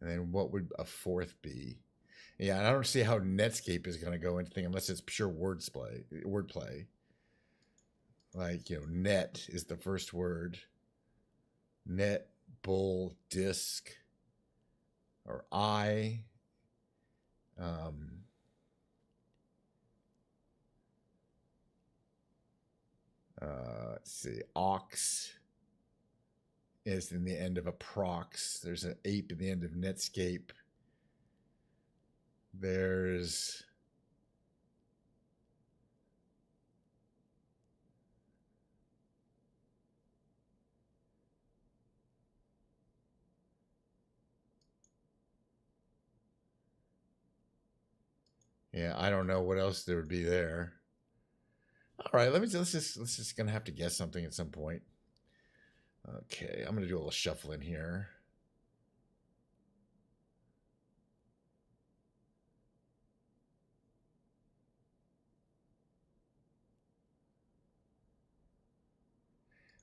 And then what would a fourth be? Yeah, and I don't see how Netscape is going to go anything unless it's pure wordplay. Like, net is the first word. Net, bull, disc, or I. Let's see. Ox is in the end of a prox. There's an ape in the end of Netscape. There's yeah, I don't know what else there would be there. All right, let's just gonna have to guess something at some point. Okay, I'm gonna do a little shuffling here.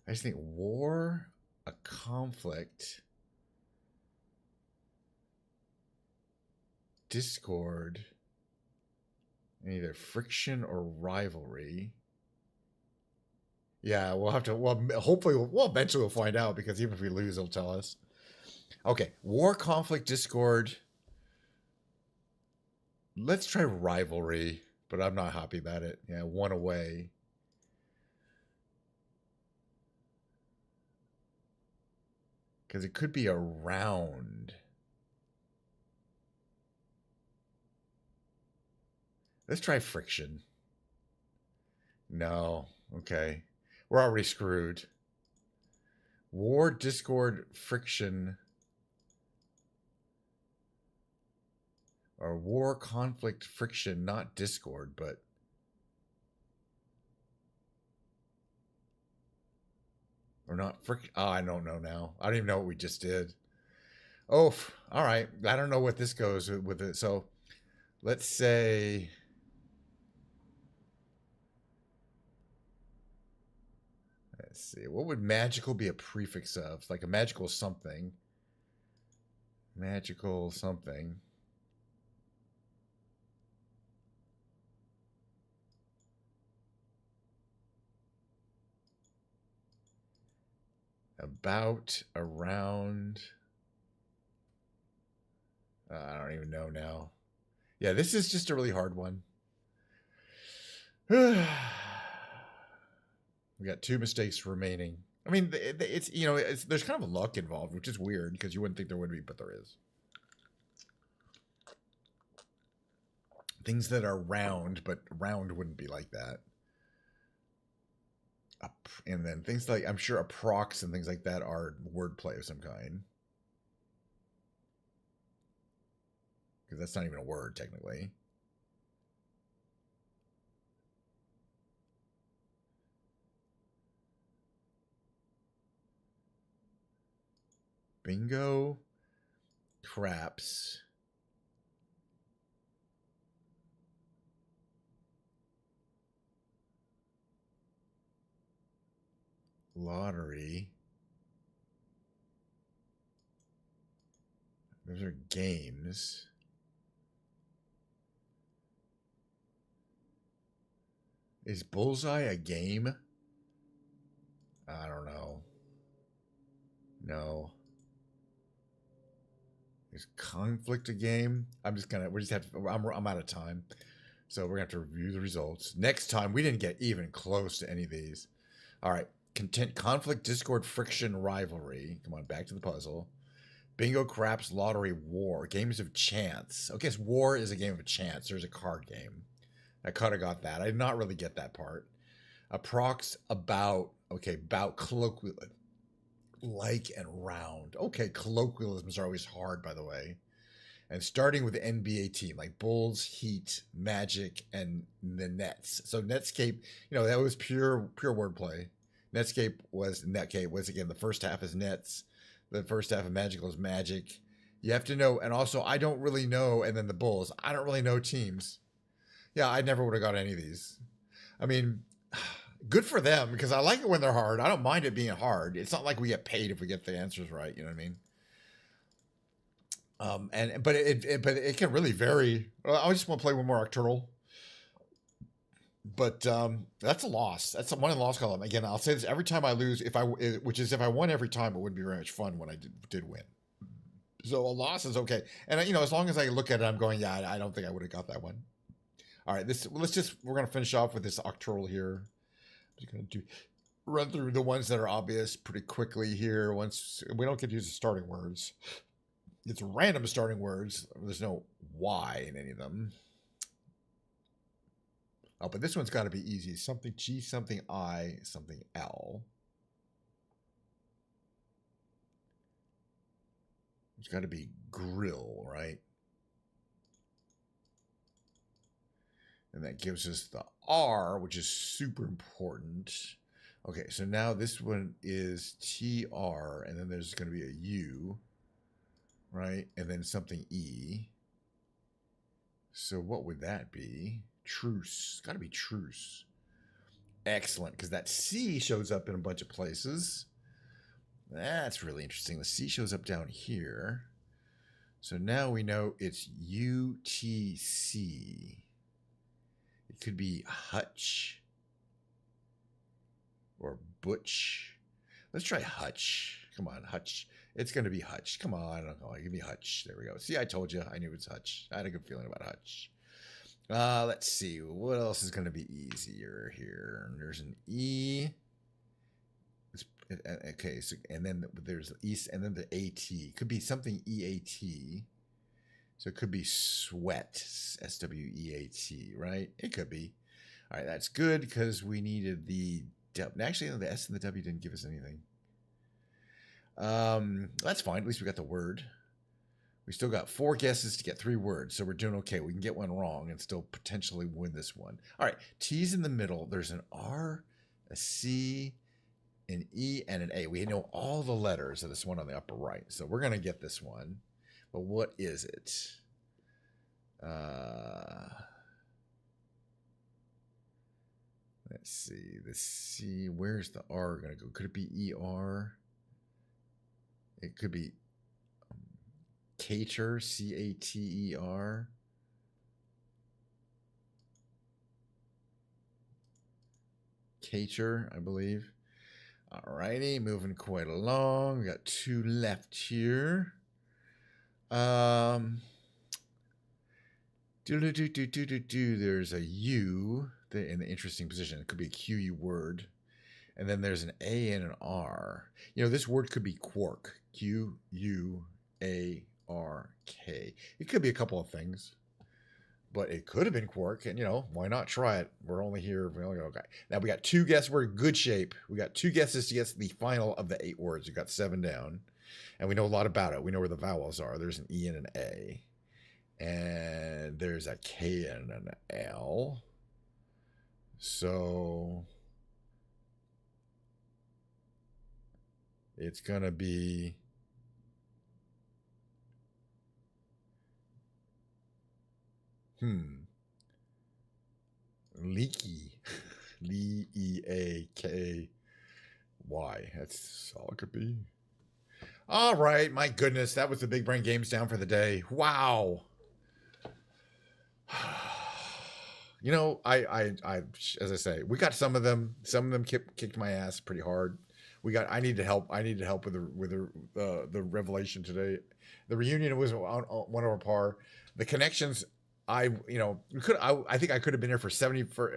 I just think war, a conflict, discord, and either friction or rivalry. Yeah, we'll have to. Well, hopefully, eventually we'll find out because even if we lose, it'll tell us. Okay, war, conflict, discord. Let's try rivalry, but I'm not happy about it. Yeah, one away. Because it could be a round. Let's try friction. No. Okay. We're already screwed. War, discord, friction. Or war, conflict, friction, not discord, but... Or not friction. Oh, I don't know now. I don't even know what we just did. Oh, all right. I don't know what this goes with it. So let's say... Let's see. What would magical be a prefix of? Like a magical something. Magical something. About, around. I don't even know now. Yeah, this is just a really hard one. We got 2 mistakes remaining. I mean, it's there's kind of a luck involved, which is weird because you wouldn't think there would be, but there is. Things that are round, but round wouldn't be like that. And then things like, I'm sure approx and things like that are wordplay of some kind. Because that's not even a word, technically. Bingo. Craps. Lottery. Those are games. Is Bullseye a game? I don't know. No. Is Conflict a game? I'm out of time. So we're gonna have to review the results. Next time, we didn't get even close to any of these. All right. Content, conflict, discord, friction, rivalry. Come on, back to the puzzle. Bingo, craps, lottery, war. Games of chance. Okay, so war is a game of chance. There's a card game. I could have got that. I did not really get that part. Approx, about. Okay, about, colloquial. Like and round. Okay, colloquialisms are always hard, by the way. And starting with the NBA team, like Bulls, Heat, Magic, and the Nets. So Netscape, that was pure wordplay. Netscape was again, the first half is Nets. The first half of Magical is Magic. You have to know, and also I don't really know, and then the Bulls. I don't really know teams. Yeah, I never would have got any of these. I mean, good for them, because I like it when they're hard. I don't mind it being hard. It's not like we get paid if we get the answers right. You know what I mean? But it can really vary. I just want to play one more Octurnal. But that's a loss. That's one in the loss column. Again, I'll say this every time I lose. Which is if I won every time, it wouldn't be very much fun when I did win. So a loss is okay. And as long as I look at it, I'm going, yeah, I don't think I would have got that one. All right, we're gonna finish off with this Octurnal here. I'm just gonna run through the ones that are obvious pretty quickly here. Once we don't get to use the starting words, it's random starting words. There's no Y in any of them. Oh, but this one's got to be easy. Something G, something I, something L. It's got to be grill, right? And that gives us the R, which is super important. Okay, so now this one is TR, and then there's going to be a U, right? And then something E. So what would that be? Truce. It's got to be truce. Excellent, because that C shows up in a bunch of places. That's really interesting. The C shows up down here. So now we know it's UTC. It could be Hutch or Butch. Let's try Hutch. Come on, Hutch. It's going to be Hutch. Come on. Give me Hutch. There we go. See, I told you. I knew it was Hutch. I had a good feeling about Hutch. Let's see. What else is going to be easier here? There's an E. Okay, so and then there's East, and then the AT. Could be something EAT. So it could be sweat, SWEAT, right? It could be. All right, that's good because we needed the W. Actually, the S and the W didn't give us anything. That's fine. At least we got the word. We still got 4 guesses to get 3 words, so we're doing okay. We can get one wrong and still potentially win this one. All right, T's in the middle. There's an R, a C, an E, and an A. We know all the letters of this one on the upper right, so we're going to get this one. But what is it? Let's see. The C, where's the R going to go? Could it be ER? It could be Cater, CATER. Cater, I believe. All righty, moving quite along. We got 2 left here. There's a U in the interesting position. It could be a QU word. And then there's an A and an R. This word could be quark. QUARK. It could be a couple of things, but it could have been quark. And why not try it? We're only here. Okay. Now we got 2 guesses. We're in good shape. We got 2 guesses to guess the final of the 8 words. We got 7 down, and we know a lot about it. We know where the vowels are. There's an E and an A, and there's a K and an L. So it's gonna be leaky. LEAKY. That's all it could be. All right, my goodness, that was the Big Brain Games down for the day. Wow. I as I say, we got some of them. Some of them kicked my ass pretty hard. I needed help. I needed help with the revelation today. The reunion was on one over par. The connections, I think I could have been here for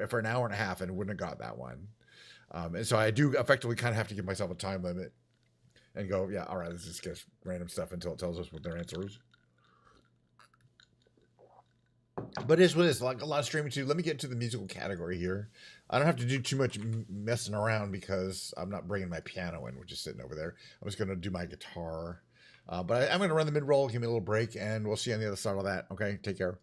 for an hour and a half and wouldn't have got that one. And so I do effectively kind of have to give myself a time limit and go, yeah, all right, let's just guess random stuff until it tells us what their answer is. But it is what it is. Like a lot of streaming too. Let me get into the musical category here. I don't have to do too much messing around because I'm not bringing my piano in, which is sitting over there. I'm just going to do my guitar. But I'm going to run the mid-roll, give me a little break, and we'll see you on the other side of that. Okay, take care.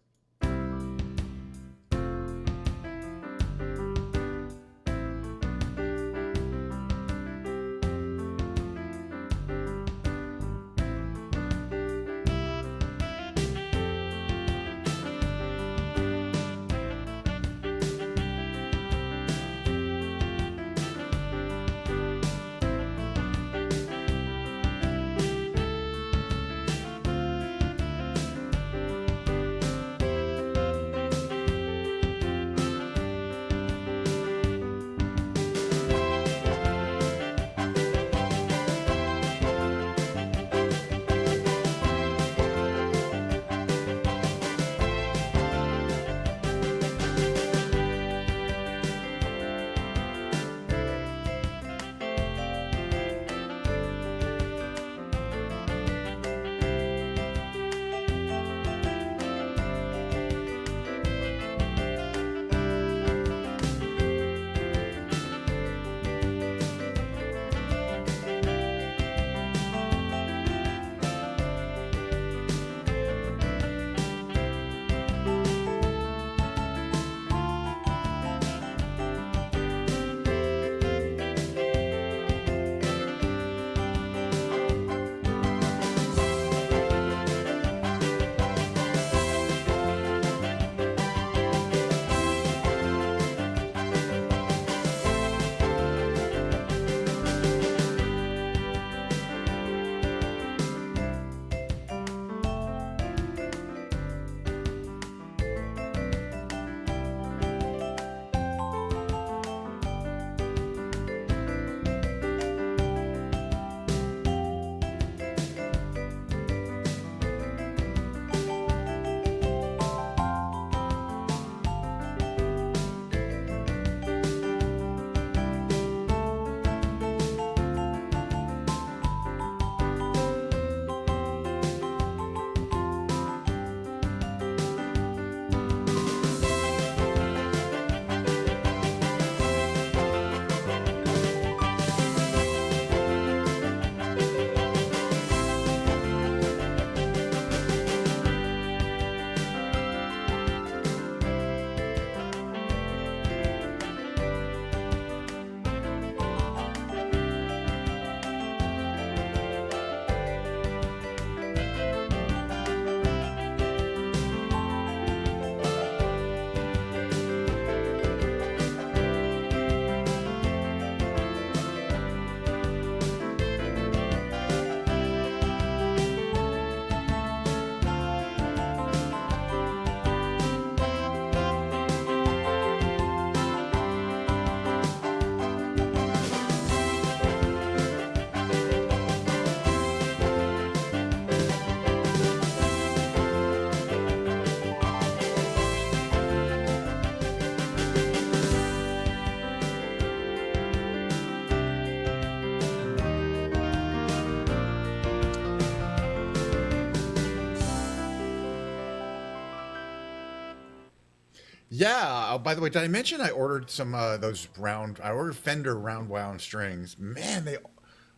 Yeah. By the way, did I mention I ordered some those round? I ordered Fender round wound strings. Man,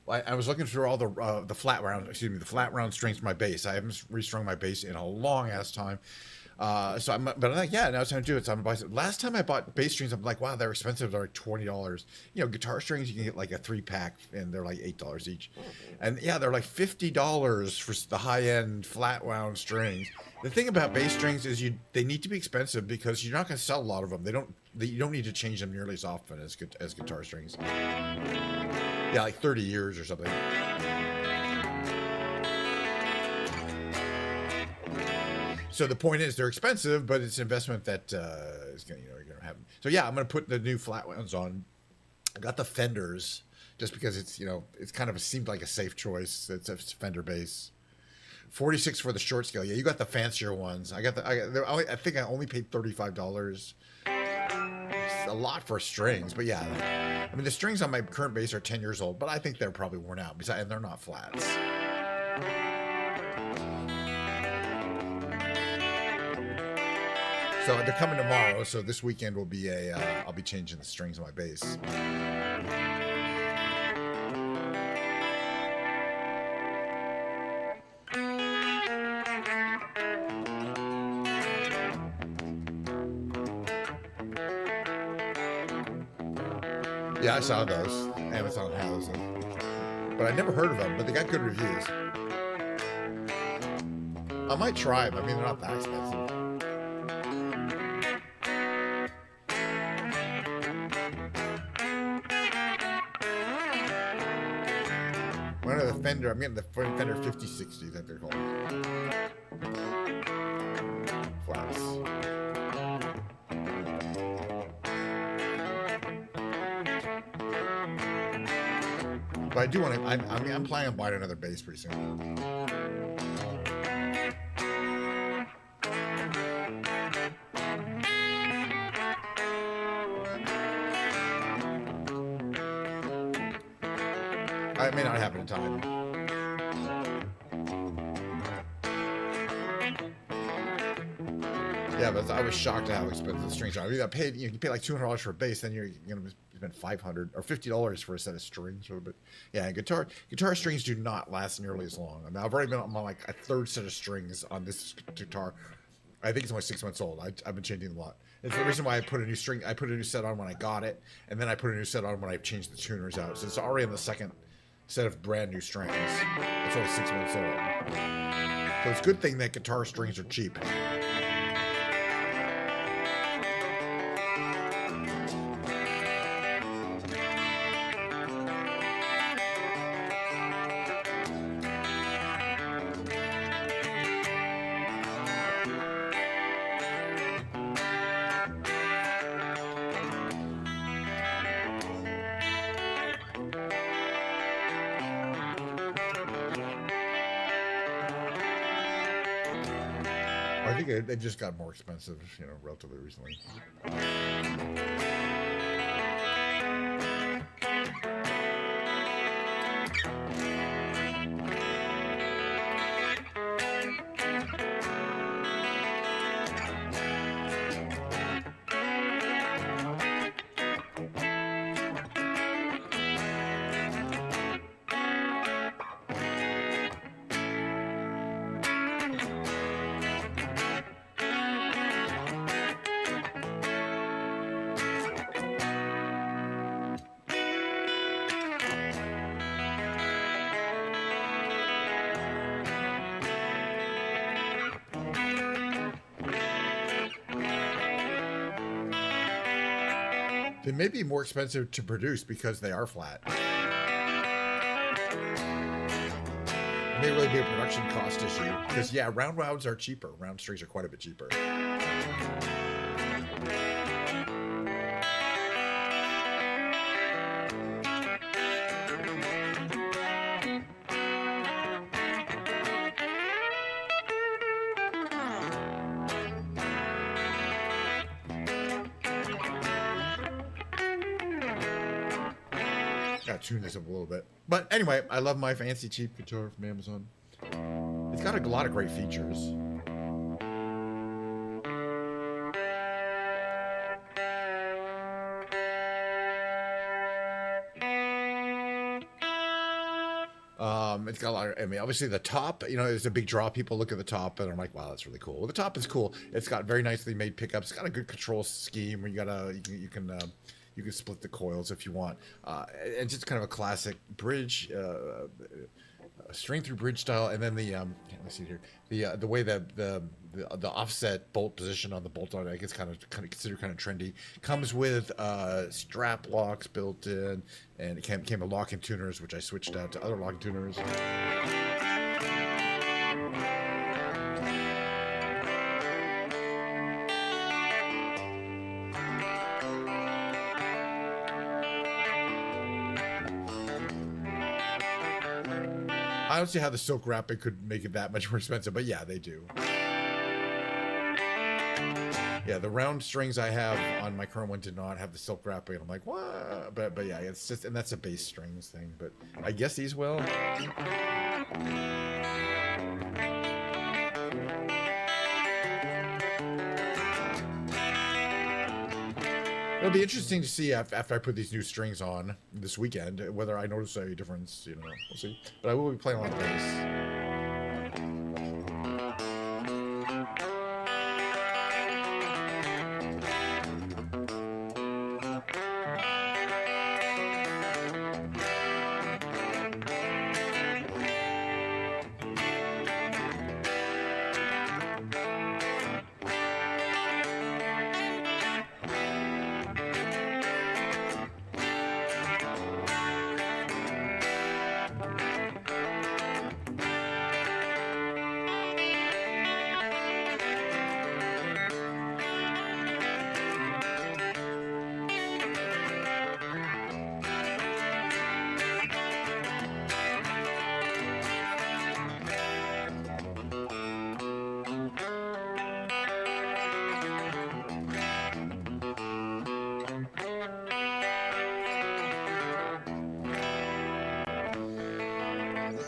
I was looking through all the flat round. Excuse me, the flat round strings for my bass. I haven't restrung my bass in a long ass time. But I'm like, yeah, now it's time to do it. So I'm gonna buy some. Last time I bought bass strings, I'm like, wow, they're expensive. They're like $20. You know, guitar strings you can get like a 3-pack, and they're like $8 each. And yeah, they're like $50 for the high end flat wound strings. The thing about bass strings is they need to be expensive because you're not going to sell a lot of them. You don't need to change them nearly as often as guitar strings. Yeah, like 30 years or something. So the point is, they're expensive, but it's an investment that is going, you're going to have. So yeah, I'm going to put the new flat ones on. I got the Fenders just because it's kind of seemed like a safe choice. It's a Fender bass. 46 for the short scale. Yeah, you got the fancier ones. I think I only paid $35. It's a lot for strings, but yeah. I mean, the strings on my current bass are 10 years old, but I think they're probably worn out. And they're not flats. So they're coming tomorrow. So this weekend will be I'll be changing the strings on my bass. Yeah, I saw those. Amazon has them. But I never heard of them, but they got good reviews. I might try them. I mean, they're not that expensive. One of the Fender, I'm getting the Fender 5060, that they're called. Flats. But I do want to. I'm planning on buying another bass pretty soon. I may not have it in time. Yeah, but I was shocked at how expensive the strings are. You pay like $200 for a bass, then you're gonna spend $500 or $50 for a set of strings. But yeah, guitar strings do not last nearly as long. I mean, I've already been on like a third set of strings on this guitar. I think it's only 6 months old. I've been changing a lot. It's the reason why I put a new set on when I got it, and then I put a new set on when I changed the tuners out. So it's already on the second set of brand new strings. It's only 6 months old. So it's a good thing that guitar strings are cheap. I think they just got more expensive, relatively recently. They may be more expensive to produce because they are flat. It may really be a production cost issue. Because, yeah, round wounds are cheaper. Round strings are quite a bit cheaper. Gotta tune this up a little bit. But anyway, I love my fancy cheap guitar from Amazon. It's got a lot of great features. It's got a lot of, I mean, obviously the top, you know, is a big draw. People look at the top and I'm like, wow, that's really cool. Well, the top is cool. It's got very nicely made pickups. It's got a good control scheme where you can split the coils if you want. And just kind of a classic bridge, string through bridge style. And then let's see here, the way that the offset bolt position on the bolt on, I guess, kind of considered kind of trendy. Comes with strap locks built in, and it came with locking tuners, which I switched out to other locking tuners. I don't see how the silk wrapping could make it that much more expensive, but yeah, they do. Yeah, the round strings I have on my current one did not have the silk wrapping. I'm like, what? But yeah, it's just, and that's a bass strings thing. But I guess these will. It'll be interesting to see after I put these new strings on this weekend whether I notice a difference. You know, we'll see. But I will be playing on the bass.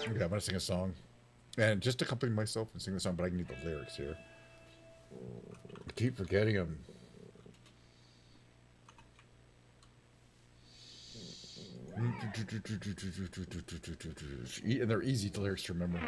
Okay, I'm gonna sing a song, and just accompany myself and sing the song, but I need the lyrics here. I keep forgetting them. And they're easy lyrics to remember.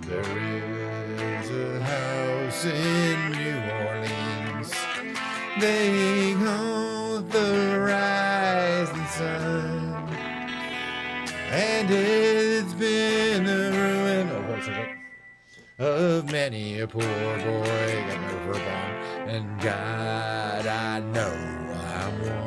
There is a house in New Orleans, they call the rising sun, and it's been the ruin of many a poor boy. Got my verb on, and God, I know I'm one.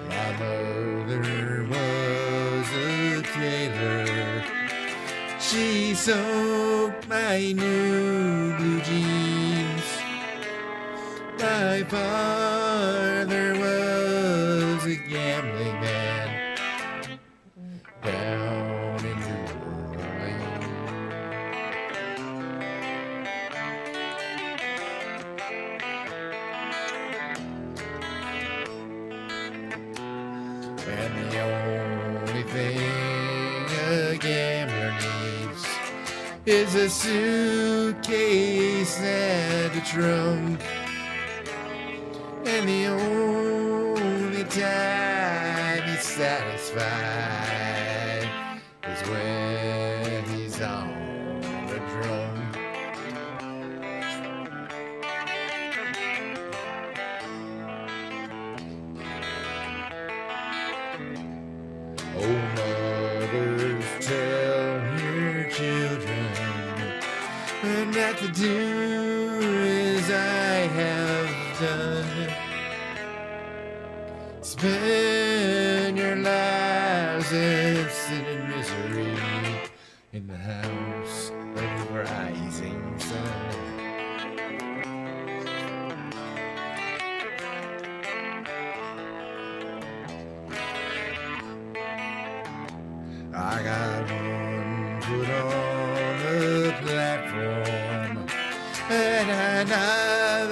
My mother was a tailor. She sewed my new blue jeans. My father was a gambling man down in New Orleans. And the only thing a gambler needs is a suitcase and a trunk. And the only time he's satisfied is when he's on the drum. Oh, mothers, tell your children not to do as I have done. Spend your lives and sit in misery in the house of the rising sun. I got one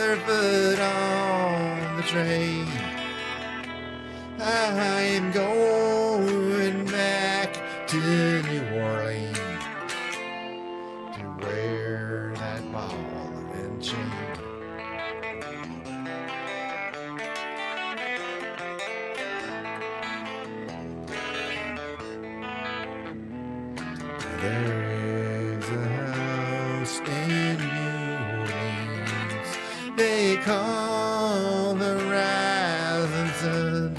other foot on the train. I am going back to New Orleans to wear that ball and chain. There is a house in New Orleans they call the Rising Sun,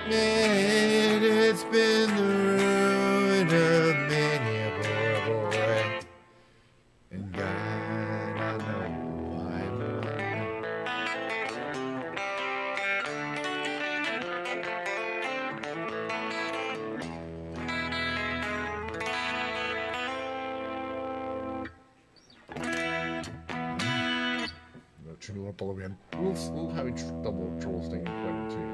and it's been the ruin of many a poor boy, and God, I know I'm one. Turn it up all the way. We'll have a double troll thing quite too.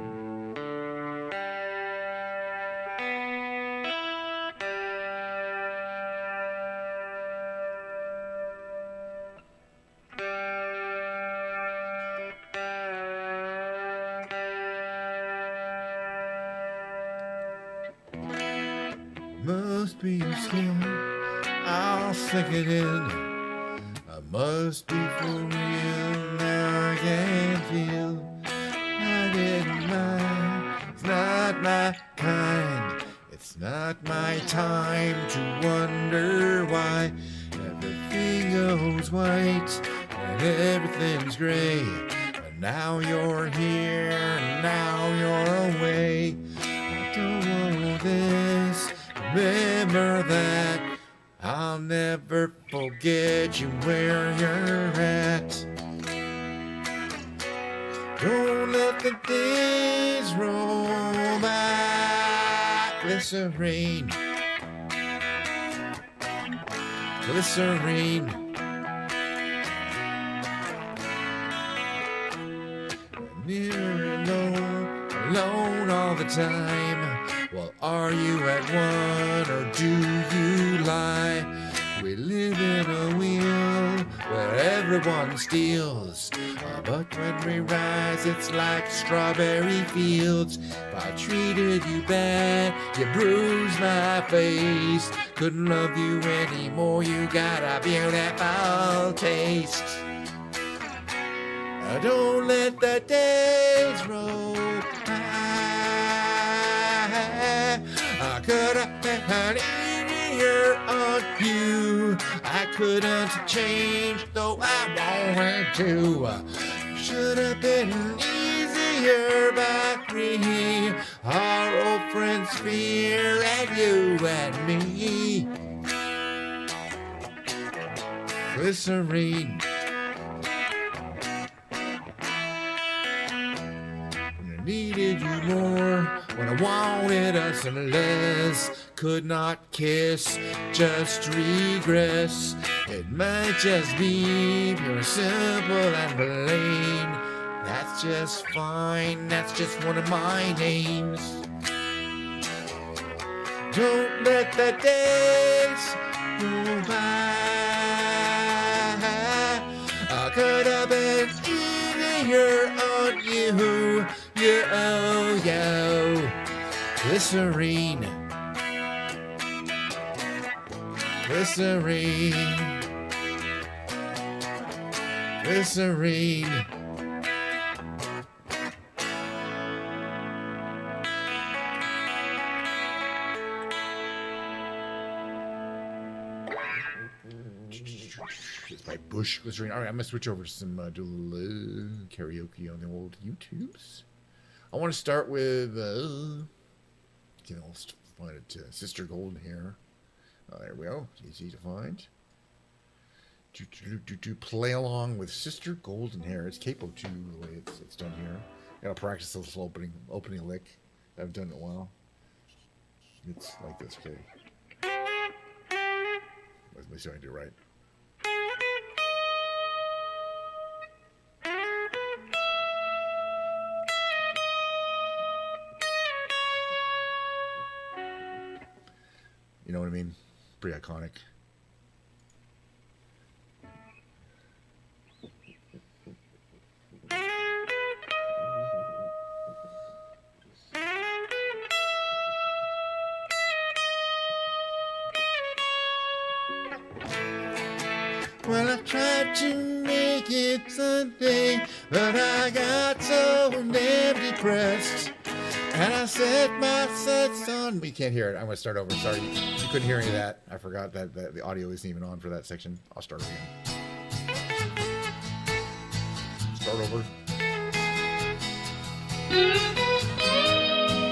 Must be skin, I'll stick it in. I must be for real, now I can feel I didn't mind. It's not my kind, it's not my time to wonder why everything goes white and everything's gray. And now you're here, and now you're away. I don't want this, remember that. I'll never forget you where you're at. Don't let the days roll by. Glycerine, glycerine. Near and alone all the time. Well, are you at one or do you lie? We live in a wheel where everyone steals. But when we rise, it's like strawberry fields. If I treated you bad, you bruised my face. Couldn't love you anymore, you got a beautiful taste. Now don't let the days roll by. I could have been easier on you. I couldn't change, though I wanted to. Should have been easier back me. Our old friends Fear and you and me. Glycerine. Needed you more when I wanted us less. Could not kiss, just regress. It might just be pure, simple and plain. That's just fine, that's just one of my names. Don't let the days go by. I could have been easier on you. Yo, glycerine, glycerine, glycerine. It's by Bush Glycerine. All right, I'm gonna switch over to some do a little karaoke on the old YouTubes. I want to start with, let's find it, Sister Golden Hair. There we go. Easy to find. Play along with Sister Golden Hair. It's capo too, the way it's done here. I gotta practice this opening lick. I haven't done it in a while. It's like this, okay. Let me see if I can do it right. You know what I mean? Pretty iconic. Well, I tried to make it Sunday, but I got so damn depressed. And I set my sights on... We can't hear it. I'm going to start over. Sorry. You couldn't hear any of that. I forgot that the audio isn't even on for that section. I'll start again. Start over.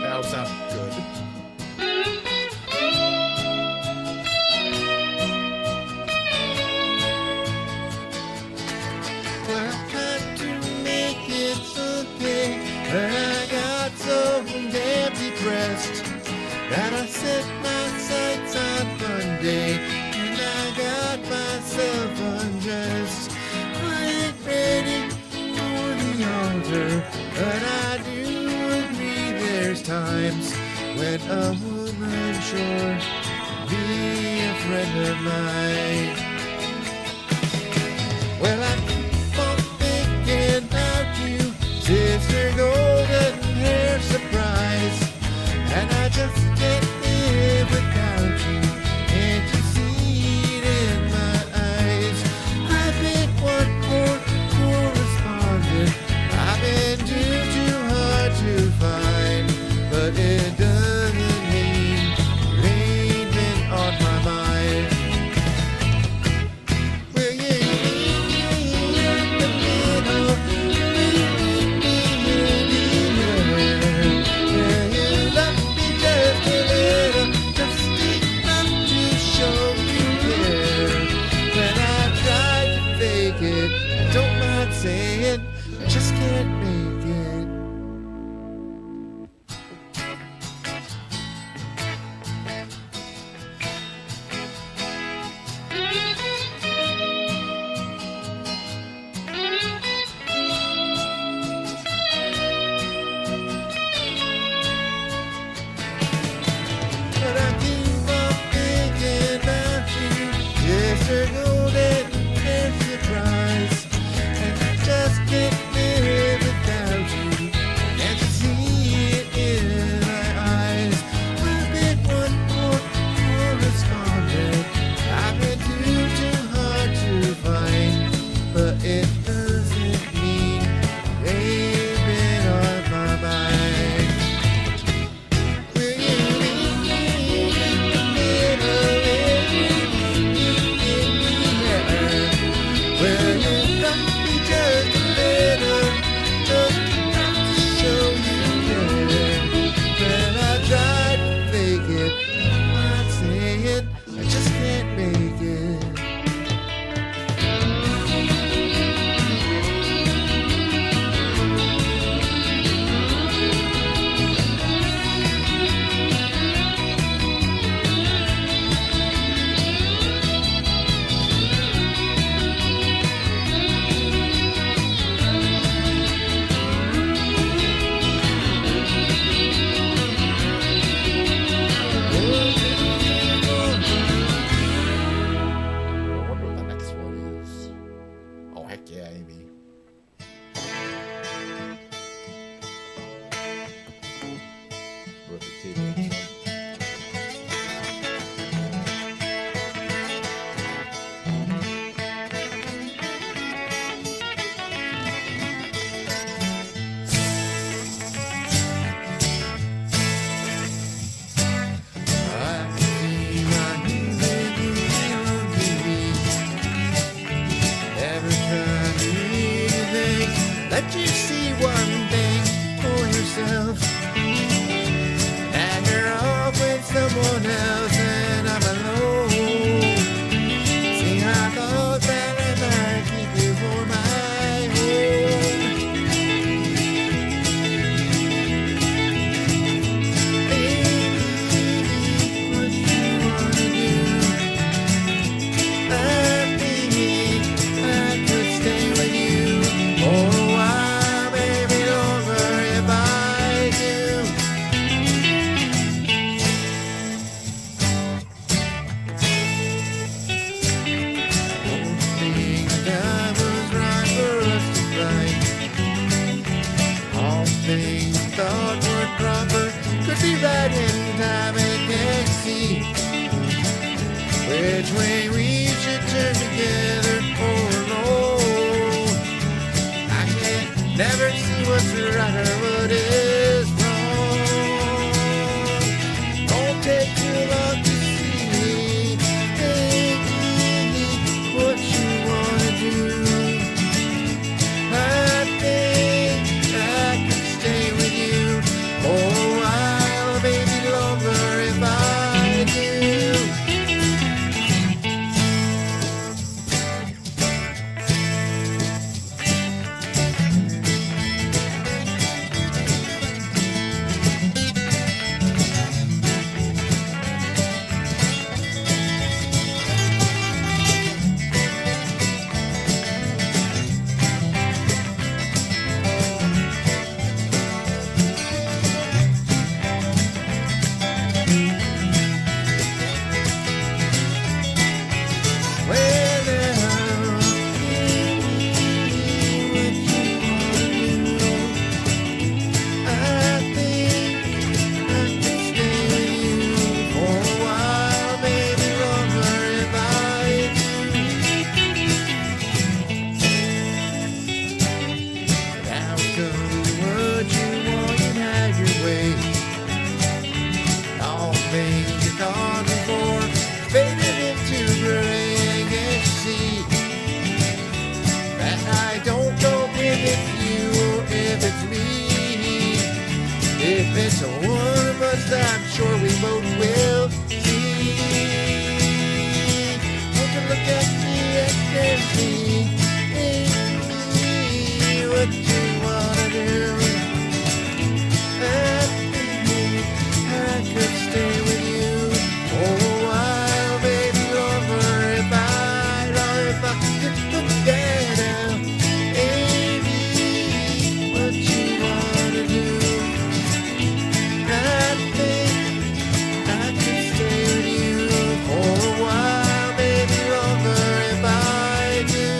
That'll sound good. Well, I tried to make it Sunday, but I got so damn depressed that I set my sights on Monday, and I got myself undressed. I ain't ready for the altar, but I do agree there's times when a woman sure be a friend of mine. Well, I keep on thinking about you, Sister Golden Hair Surprise, and I just can't live without you. Can't you see it in my eyes? I've been one more correspondent. I've been too hard to find, but it doesn't mean you ain't been on my mind. Will you meet me in the middle? Will you love me just a little, just enough to show you care? When I try to fake it, I don't mind saying I just can't make it. But I keep on thinking about you, Sister Golden Hair Surprise, and I just can't live without you. Can't you see it in my eyes? I've been one more correspondent. I've been too hard to find, but it doesn't mean they've been on my mind. Will you meet me in the middle? Will you love me just a little, just enough to show you care? When I try to fake it, I'm saying I just can't make it. I wonder what the next one is. Oh, heck yeah, Amy. Perfect TV next one. I see my new baby. Every time you need anything, let you see one thing for yourself. And you're off with someone else, and I'm alone. See, I thought that I might keep you for my own. Baby, what you wanna do? I think I could stay with you for a while, maybe longer if I do. Don't think the time was right for us to fight. All things thought were proper could be right in time and can't see which way we should turn together. what's right or what is wrong. Don't take too long to see what you wanna do. I think I could stay with you for a while, maybe longer if I do. If it's one of us, I'm sure we both will see. Won't you look at me and tell me what you wanna do? I think I could stay with you for a while, maybe longer if I could look down. Amy, what you wanna do? I think I could stay with you for a while, maybe longer if I do.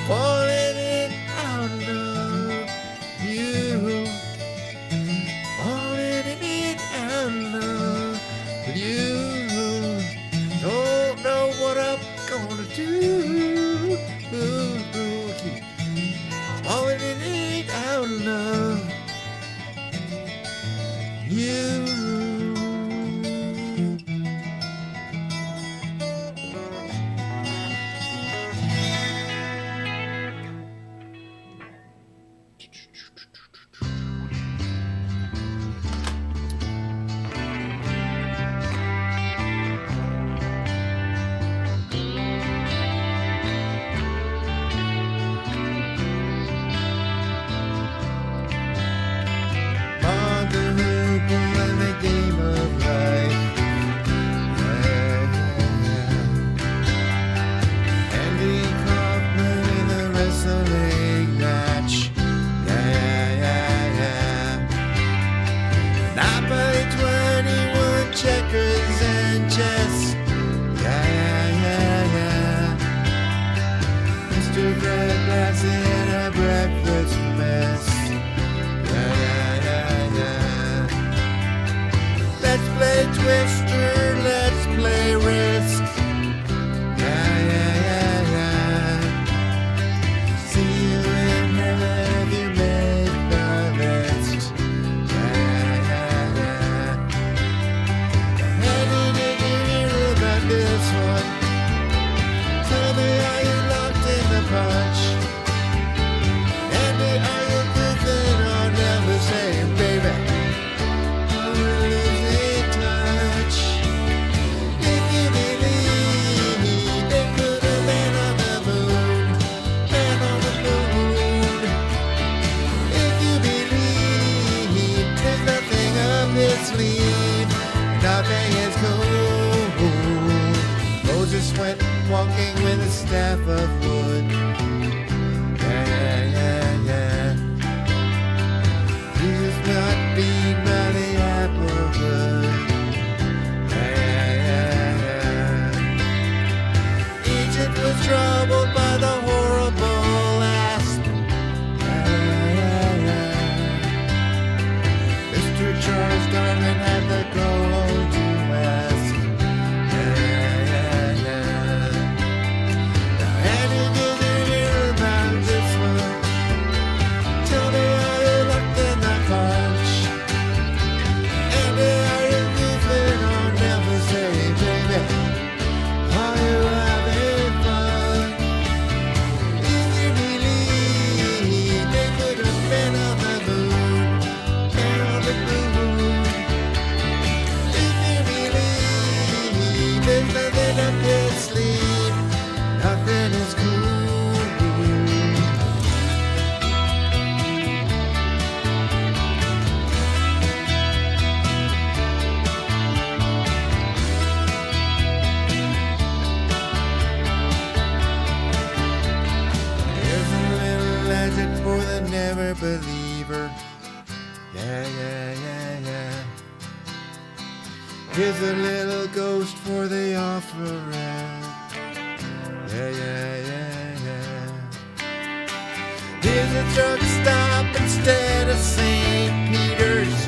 Falling in out of you, falling in out of you. Don't know what I'm gonna do. Falling in out of you. On the loop and the game of life. Andy Kaufman in the wrestling match. And I play 21 checkers and chess. Mr. Fred Glass in a breakfast mess. Let's play Twister, let's play Risk. See you in heaven if you make the list. How did you hear about this one? Tell me, are you locked in the punch? Andy, are you losing or never saying, baby? We're losing touch. If you believe they could have been on the moon, been on the moon. If you believe there's nothing up his sleeve, nothing is cool. Moses went walking with a staff of wood. Jesus not being by the apple good. Egypt was troubled by the horrible asp. Mr. Charles Darwin had the golden west. Now Andy Gizzard Yeah, yeah, yeah, yeah. Here's a little ghost for the offering. Yeah, yeah, yeah, yeah. Here's a truck stop instead of St. Peter's.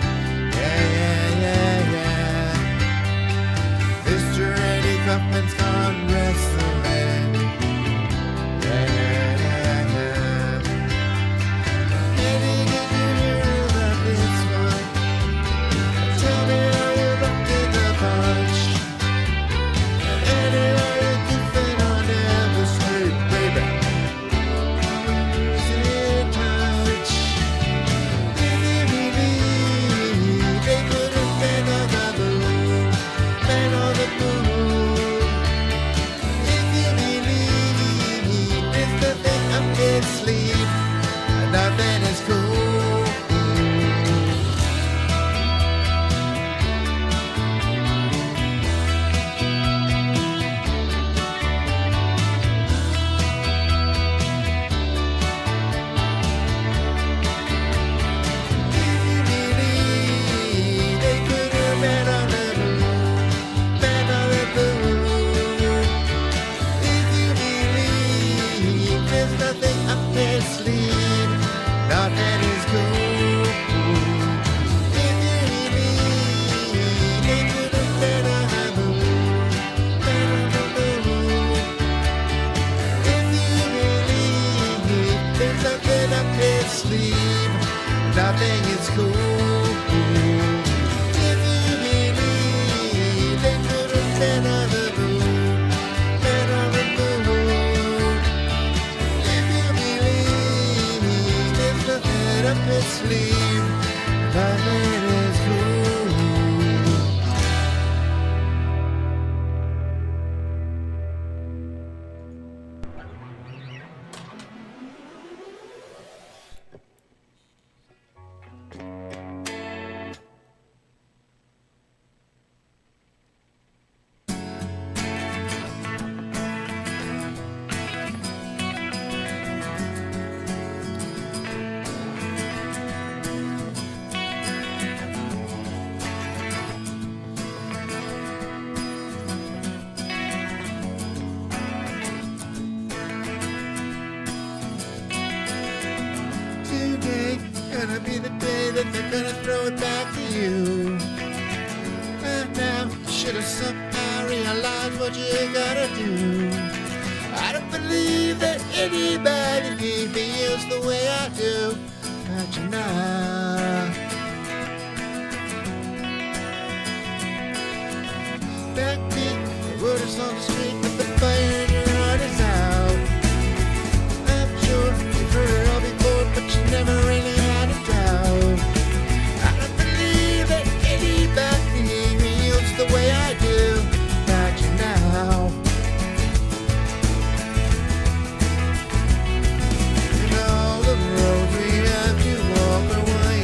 Yeah, yeah, yeah, yeah. Mr. Eddie Kaufman's gone wrestling. Yeah, yeah, yeah, yeah. Eddie, did you hear about this one? Tell me how you looked in the punch. Eddie, are you goofing on Elvis Street, baby? Is it touch? If you believe they could have been on the moon, been on the moon. If you believe there's nothing up his sleeve, nothing is cool. Nothing is cool. If you believe they could have been on the moon, been on the moon. If you believe there's nothing up his sleeve, nothing is cool. Today gonna be the day that they're gonna throw it back to you. And now you should have somehow realized what you gotta do. I don't believe that anybody needs me else the way I do. But you know, backbeat, the word is on the street, but the fire in your heart is out. I'm sure you've heard it all before, but you never really had a doubt. I don't believe that anybody feels the way I do. Not you now. And all the roads we have to walk are winding.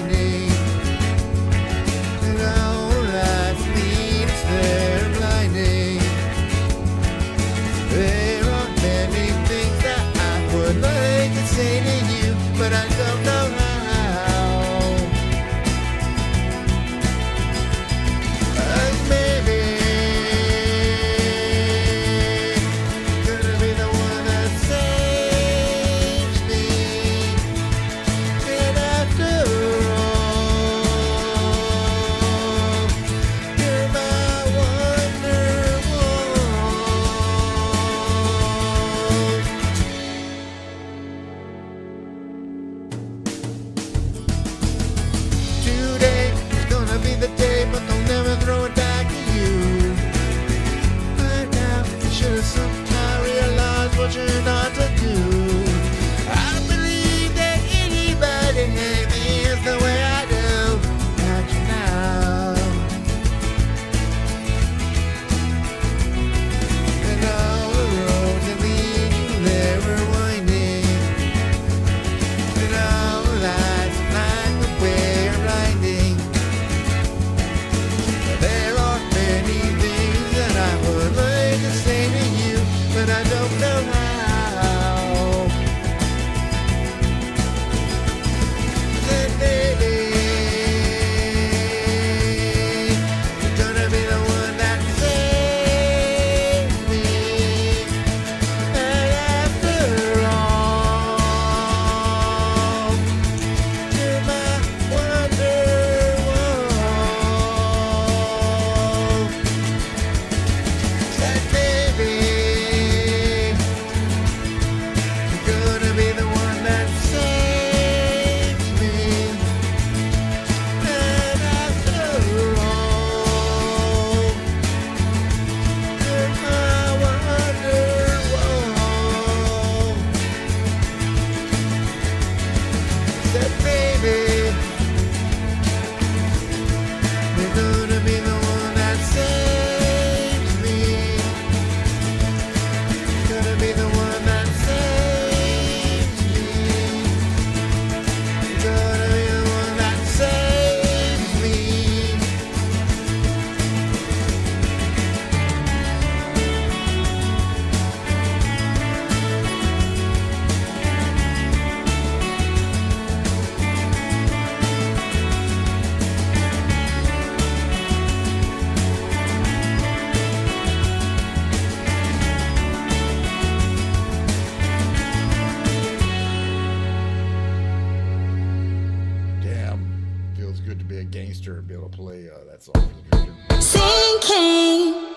good to be a gangster and be able to play that song for the future. Sinking.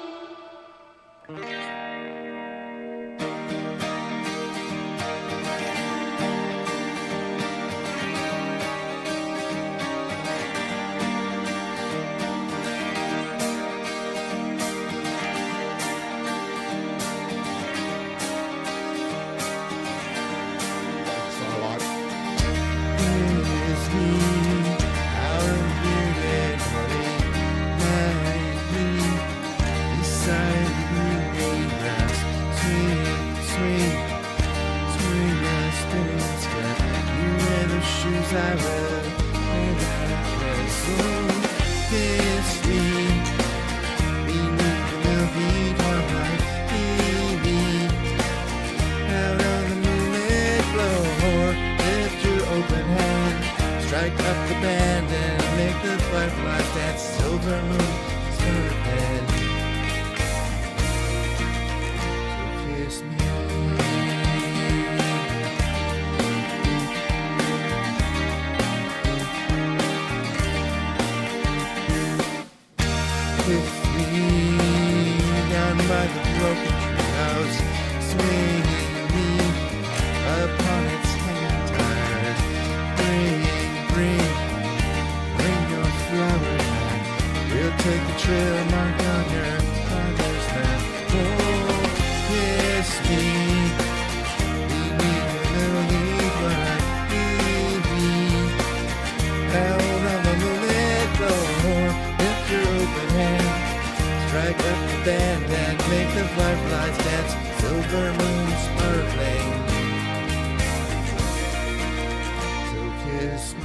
I will kiss me beneath the milky twilight, baby. Out on the moonlit floor, lift your open hand, strike up the band and make the fireflies dance. Silver moon, scarlet. So kiss me. Kiss me down by the broken treehouse, swinging me upon its hanging tires. Bring your flowers back. We'll take the trail marked on your father's land. Oh, kiss me beneath the little leaf light, baby. Out on the moonlit floor, lift your open hand, strike up the band and make the fireflies dance. Silver moon sparkling. So kiss me.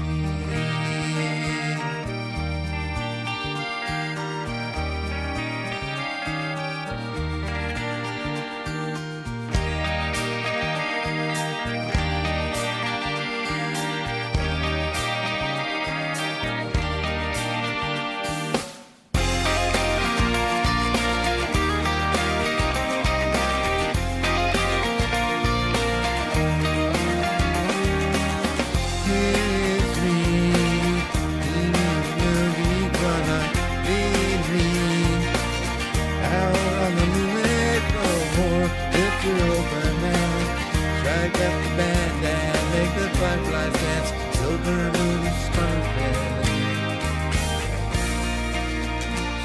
Strike up the band and make the fireflies dance. Silver moon sparkling.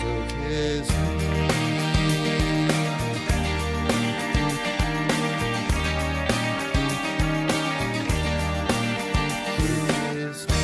So kiss me. Kiss me.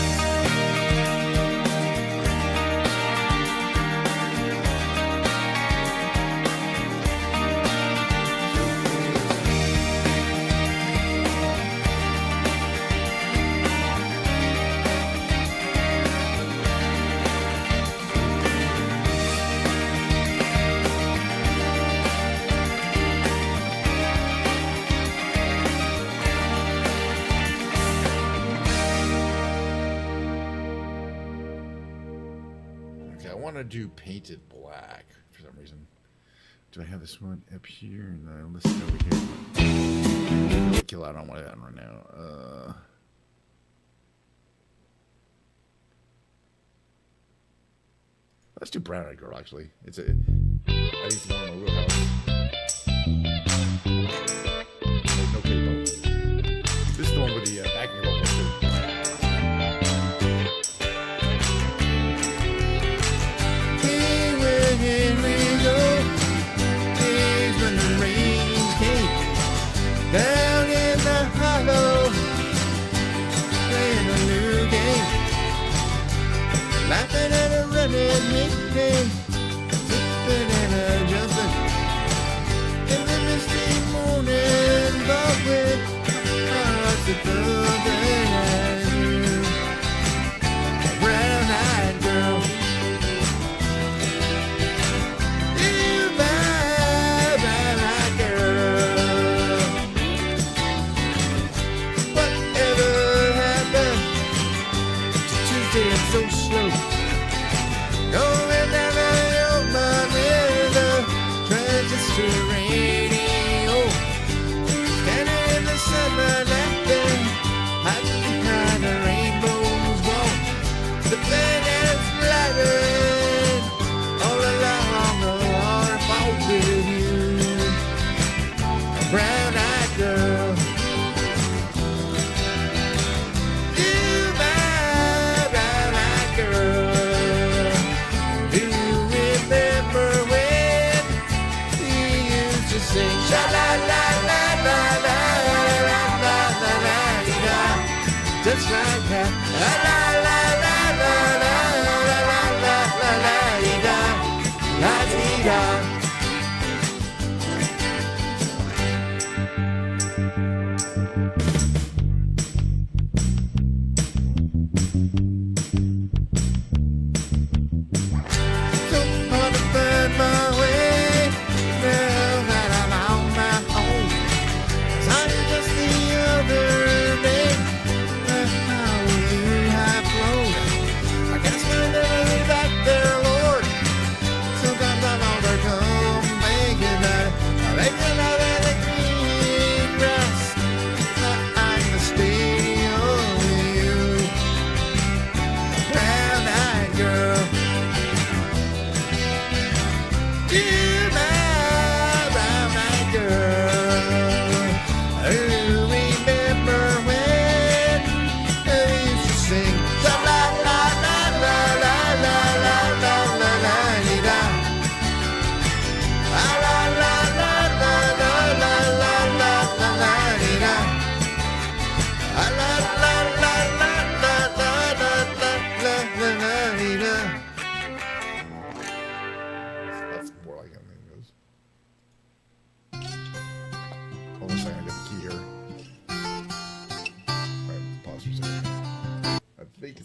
Okay, I want to do Painted Black for some reason. Do I have this one up here and then listen over here? Kill out on one of that right now. Let's do Brown Eyed Girl. Actually, I think it's one of my wheelhouse. No capo. This is the one with the backing vocals too. Down in the hollow, playing a new game, laughing and a running, nickname, zipping and a jumping, in the misty morning, but with hearts that thumping at you, brown-eyed girl. So slow, going down the old mud river, transistor radio, standing in the sunlight laughing, hiding behind the rainbow's wall, the band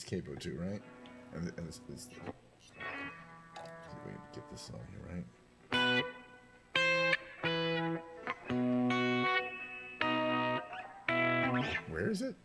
capo too, right? And this, see if we can get this on here, right? Where is it?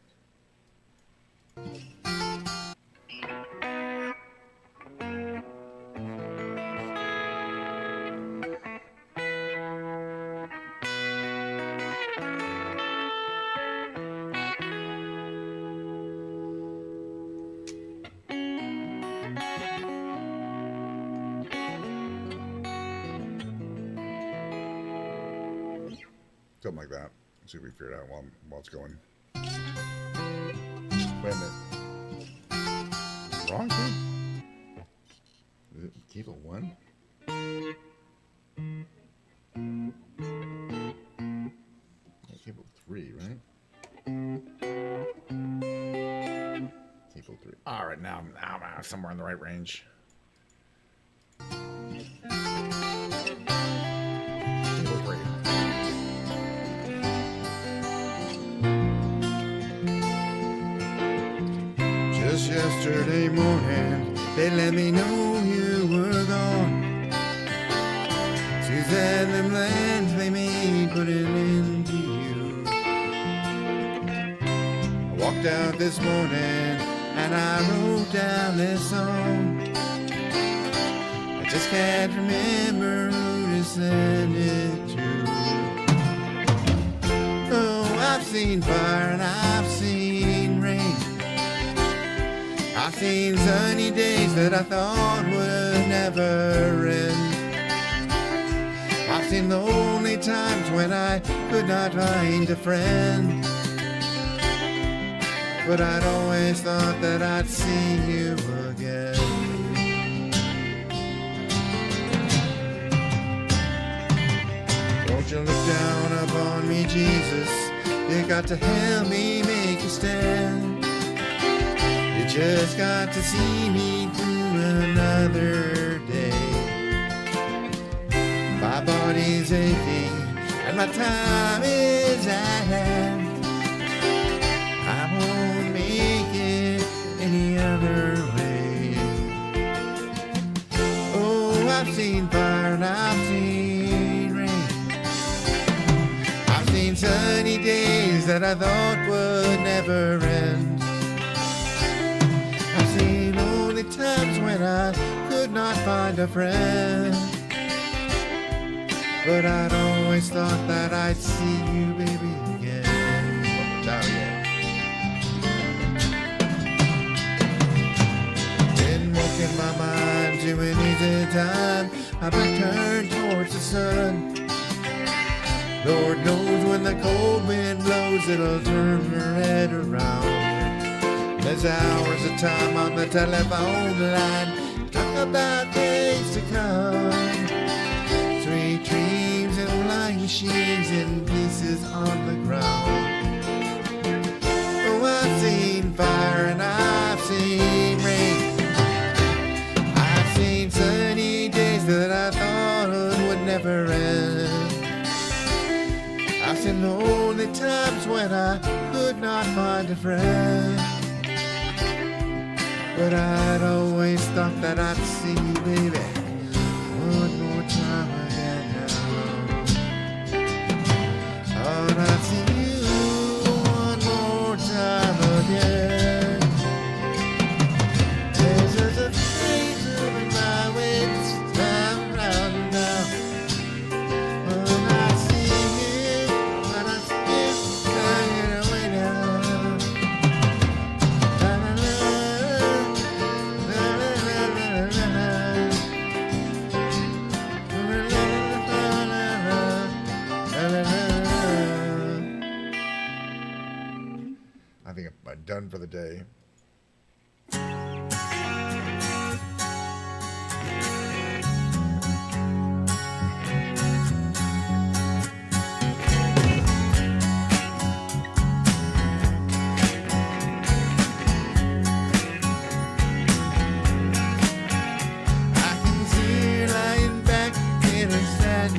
Something like that. See if we figure it out while it's going. Wait a minute. Wrong key? Is it cable 1? Cable 3, right? Cable 3. All right, now I'm somewhere in the right range. Cable 3. Just yesterday morning, they let me know you were gone. Susan, them lands they made putting into you. I walked out this morning and I wrote down this song. I just can't remember who to send it to. Oh, I've seen fire and I've seen rain. I've seen sunny days that I thought would never end. I've seen lonely times when I could not find a friend. But I'd always thought that I'd see you again. Won't you look down upon me, Jesus? You got to help me make a stand. You just got to see me through another day. My body's aching and my time is at hand. I won't make it any other way. Oh, I've seen fire and I've seen rain. I've seen sunny days that I thought would never end. Times when I could not find a friend. But I'd always thought that I'd see you, baby, again. One more time, yeah. Been walking my mind to an easy time. My back turned towards the sun. Lord knows when the cold wind blows, it'll turn your head around. There's hours of time on the telephone line. Talk about days to come. Sweet dreams and flying machines in pieces on the ground. Oh, I've seen fire and I've seen rain. I've seen sunny days that I thought would never end. I've seen lonely times when I could not find a friend. But I'd always thought that I'd see you, baby, one more time again now. Oh, and I'd see you one more time again. There's just a thing in my way this time around now. Oh, and I see you, but I see you hanging away now. I think I'm done for the day.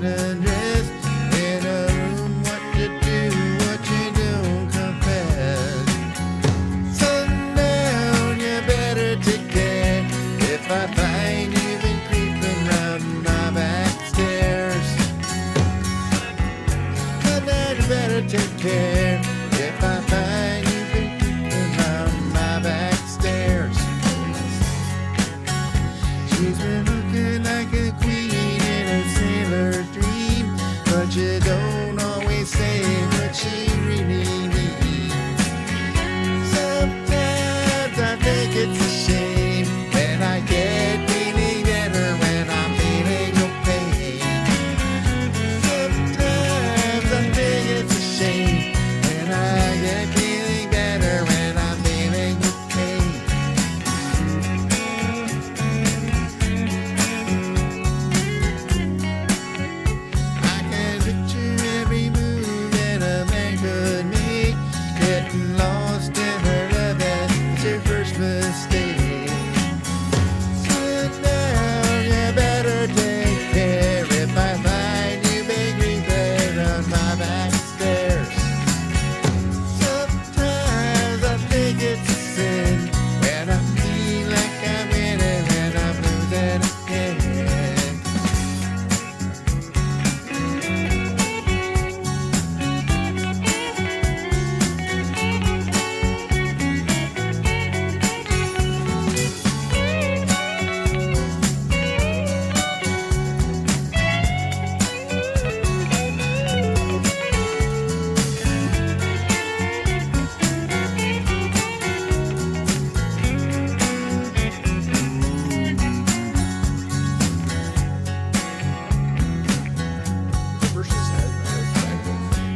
Undressed in a room, what you do, confess. Sunday if I find you've been creeping round my back stairs. And then you better take care if I find you've been creeping round my back stairs. She's been looking like a queen in a sailor dream, but you don't always say what she really means. Sometimes I think it's a shame, and I get feeling better when I'm feeling no pain. Sometimes I think it's a shame, and I get feeling better when I'm feeling no pain. I can picture every move that a man could make, getting lost in her love, that's your first mistake. So now you better take care if I find you been creeping on my back stairs. Sometimes I think it's a sin when I feel like I'm winning and I'm losing again.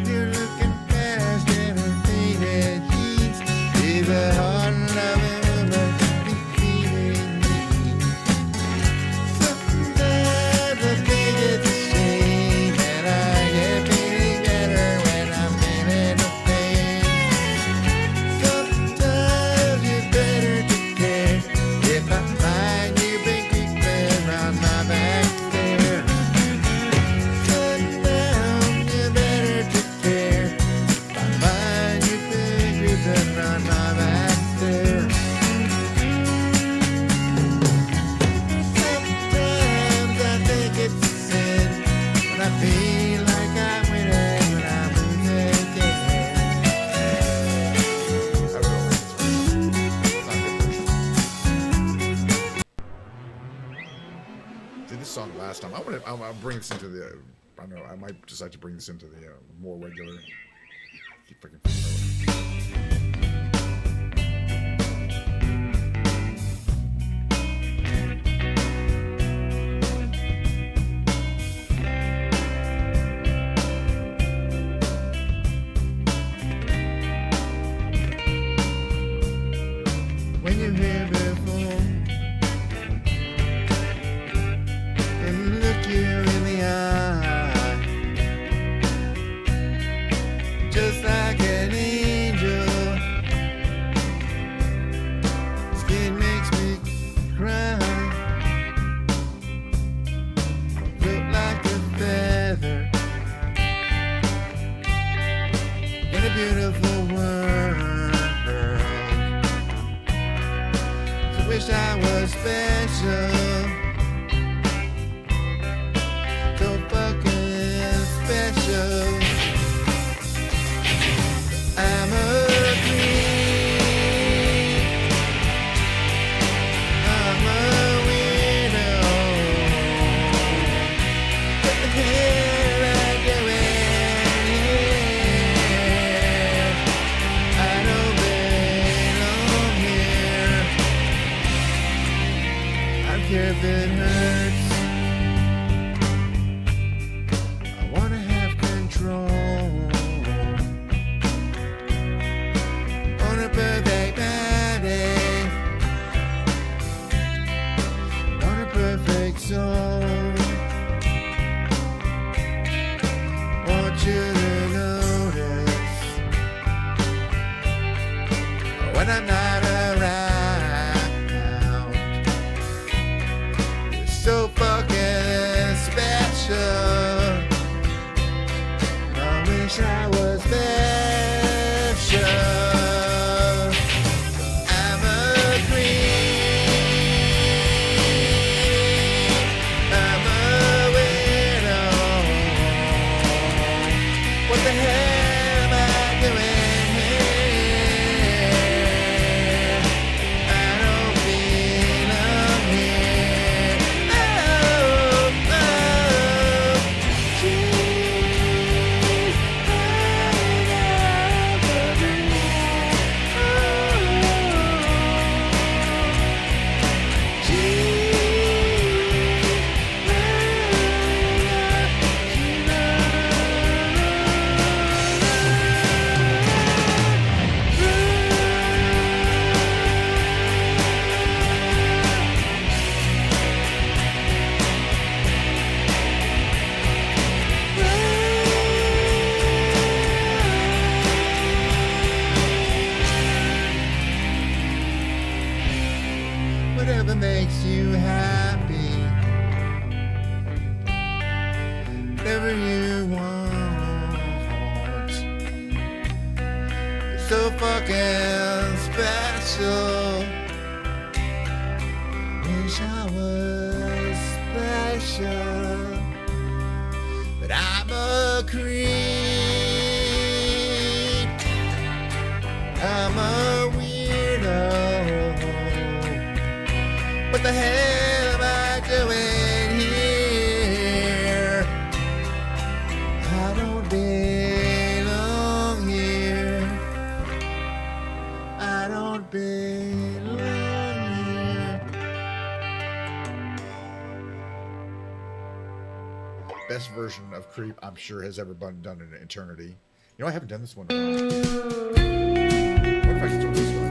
You're looking past in her faded jeans. She's a hard-loving woman, feeling me. Sometimes I think it's a shame, and I get feeling better when I'm feeling no pain. Sometimes you better take care if I find you've been creeping round my back stairs. Sundown, you better take care if I find you've been creeping round my back stairs. Sometimes I think it's a sin when I feel like I'm winning when I'm losing again. I don't know Did this song last time. I'll bring this into the. I don't know. I might decide to bring this into the more regular. See if I can figure it out. When you're here before and look you in the eye, just like an angel. Skin makes me cry, float like a feather in a beautiful world. Wish I was special, so fucking special. I'm a queen, I'm a widow. What the hell am I doing here? I don't belong here. I don't care if it hurts. I wanna have control. On a perfect body, on a perfect soul. Want you to notice when I'm not around. You're so fucking special. I wish I was special. I'm a queen. makes you happy. Whatever you want. You're so fucking special. Wish I was special, but I'm a creep. I'm a weirdo. What the hell am I doing here? I don't belong here. I don't belong here. Best version of Creep I'm sure has ever been done in eternity. You know, I haven't done this one in a while. What if I just do this one?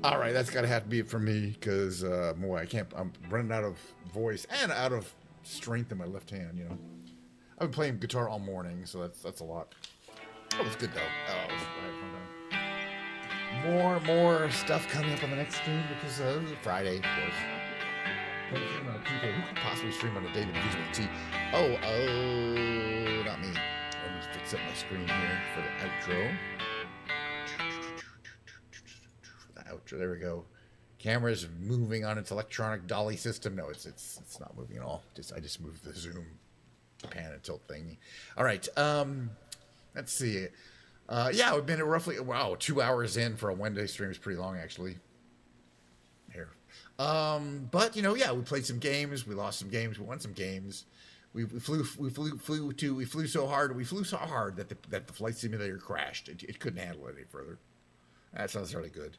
All right, that's gotta have to be it for me because boy, I can't. I'm running out of voice and out of strength in my left hand. You know, I've been playing guitar all morning, so that's a lot. Oh, it's good though. Oh, I had fun time. More stuff coming up on the next stream because Friday, of course. People who could possibly stream on a day that gives me tea. Oh, not me. Let me fix up my screen here for the outro. There we go. Camera's moving on its electronic dolly system. No, it's not moving at all. I just moved the zoom pan and tilt thing. All right. Let's see. Yeah, we've been roughly 2 hours in for a Wednesday stream. Is pretty long actually. Here. But you know, yeah, we played some games. We lost some games. We won some games. We flew so hard that the flight simulator crashed. It couldn't handle it any further. That's not necessarily good.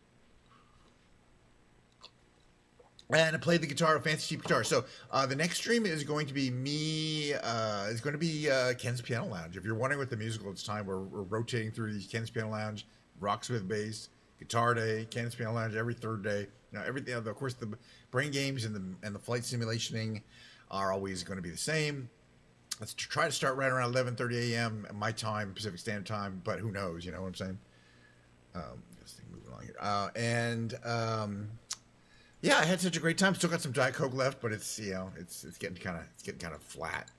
And I played the guitar, a fancy cheap guitar. So the next stream is going to be me. It's going to be Ken's Piano Lounge. If you're wondering what the musical, it's time. We're rotating through these Ken's Piano Lounge, Rocksmith Bass, Guitar Day, Ken's Piano Lounge every third day. You know, everything. Of course, the brain games and the flight simulationing are always going to be the same. Let's try to start right around 11:30 a.m. my time, Pacific Standard Time. But who knows? You know what I'm saying? This thing moving along here. Yeah, I had such a great time. Still got some Diet Coke left, but it's getting kind of flat.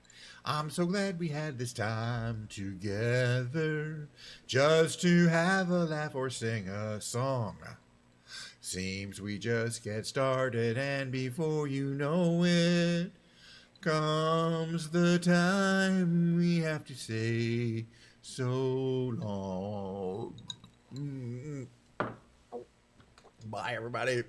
I'm so glad we had this time together, just to have a laugh or sing a song. Seems we just get started, and before you know it, comes the time we have to say so long. Bye, everybody.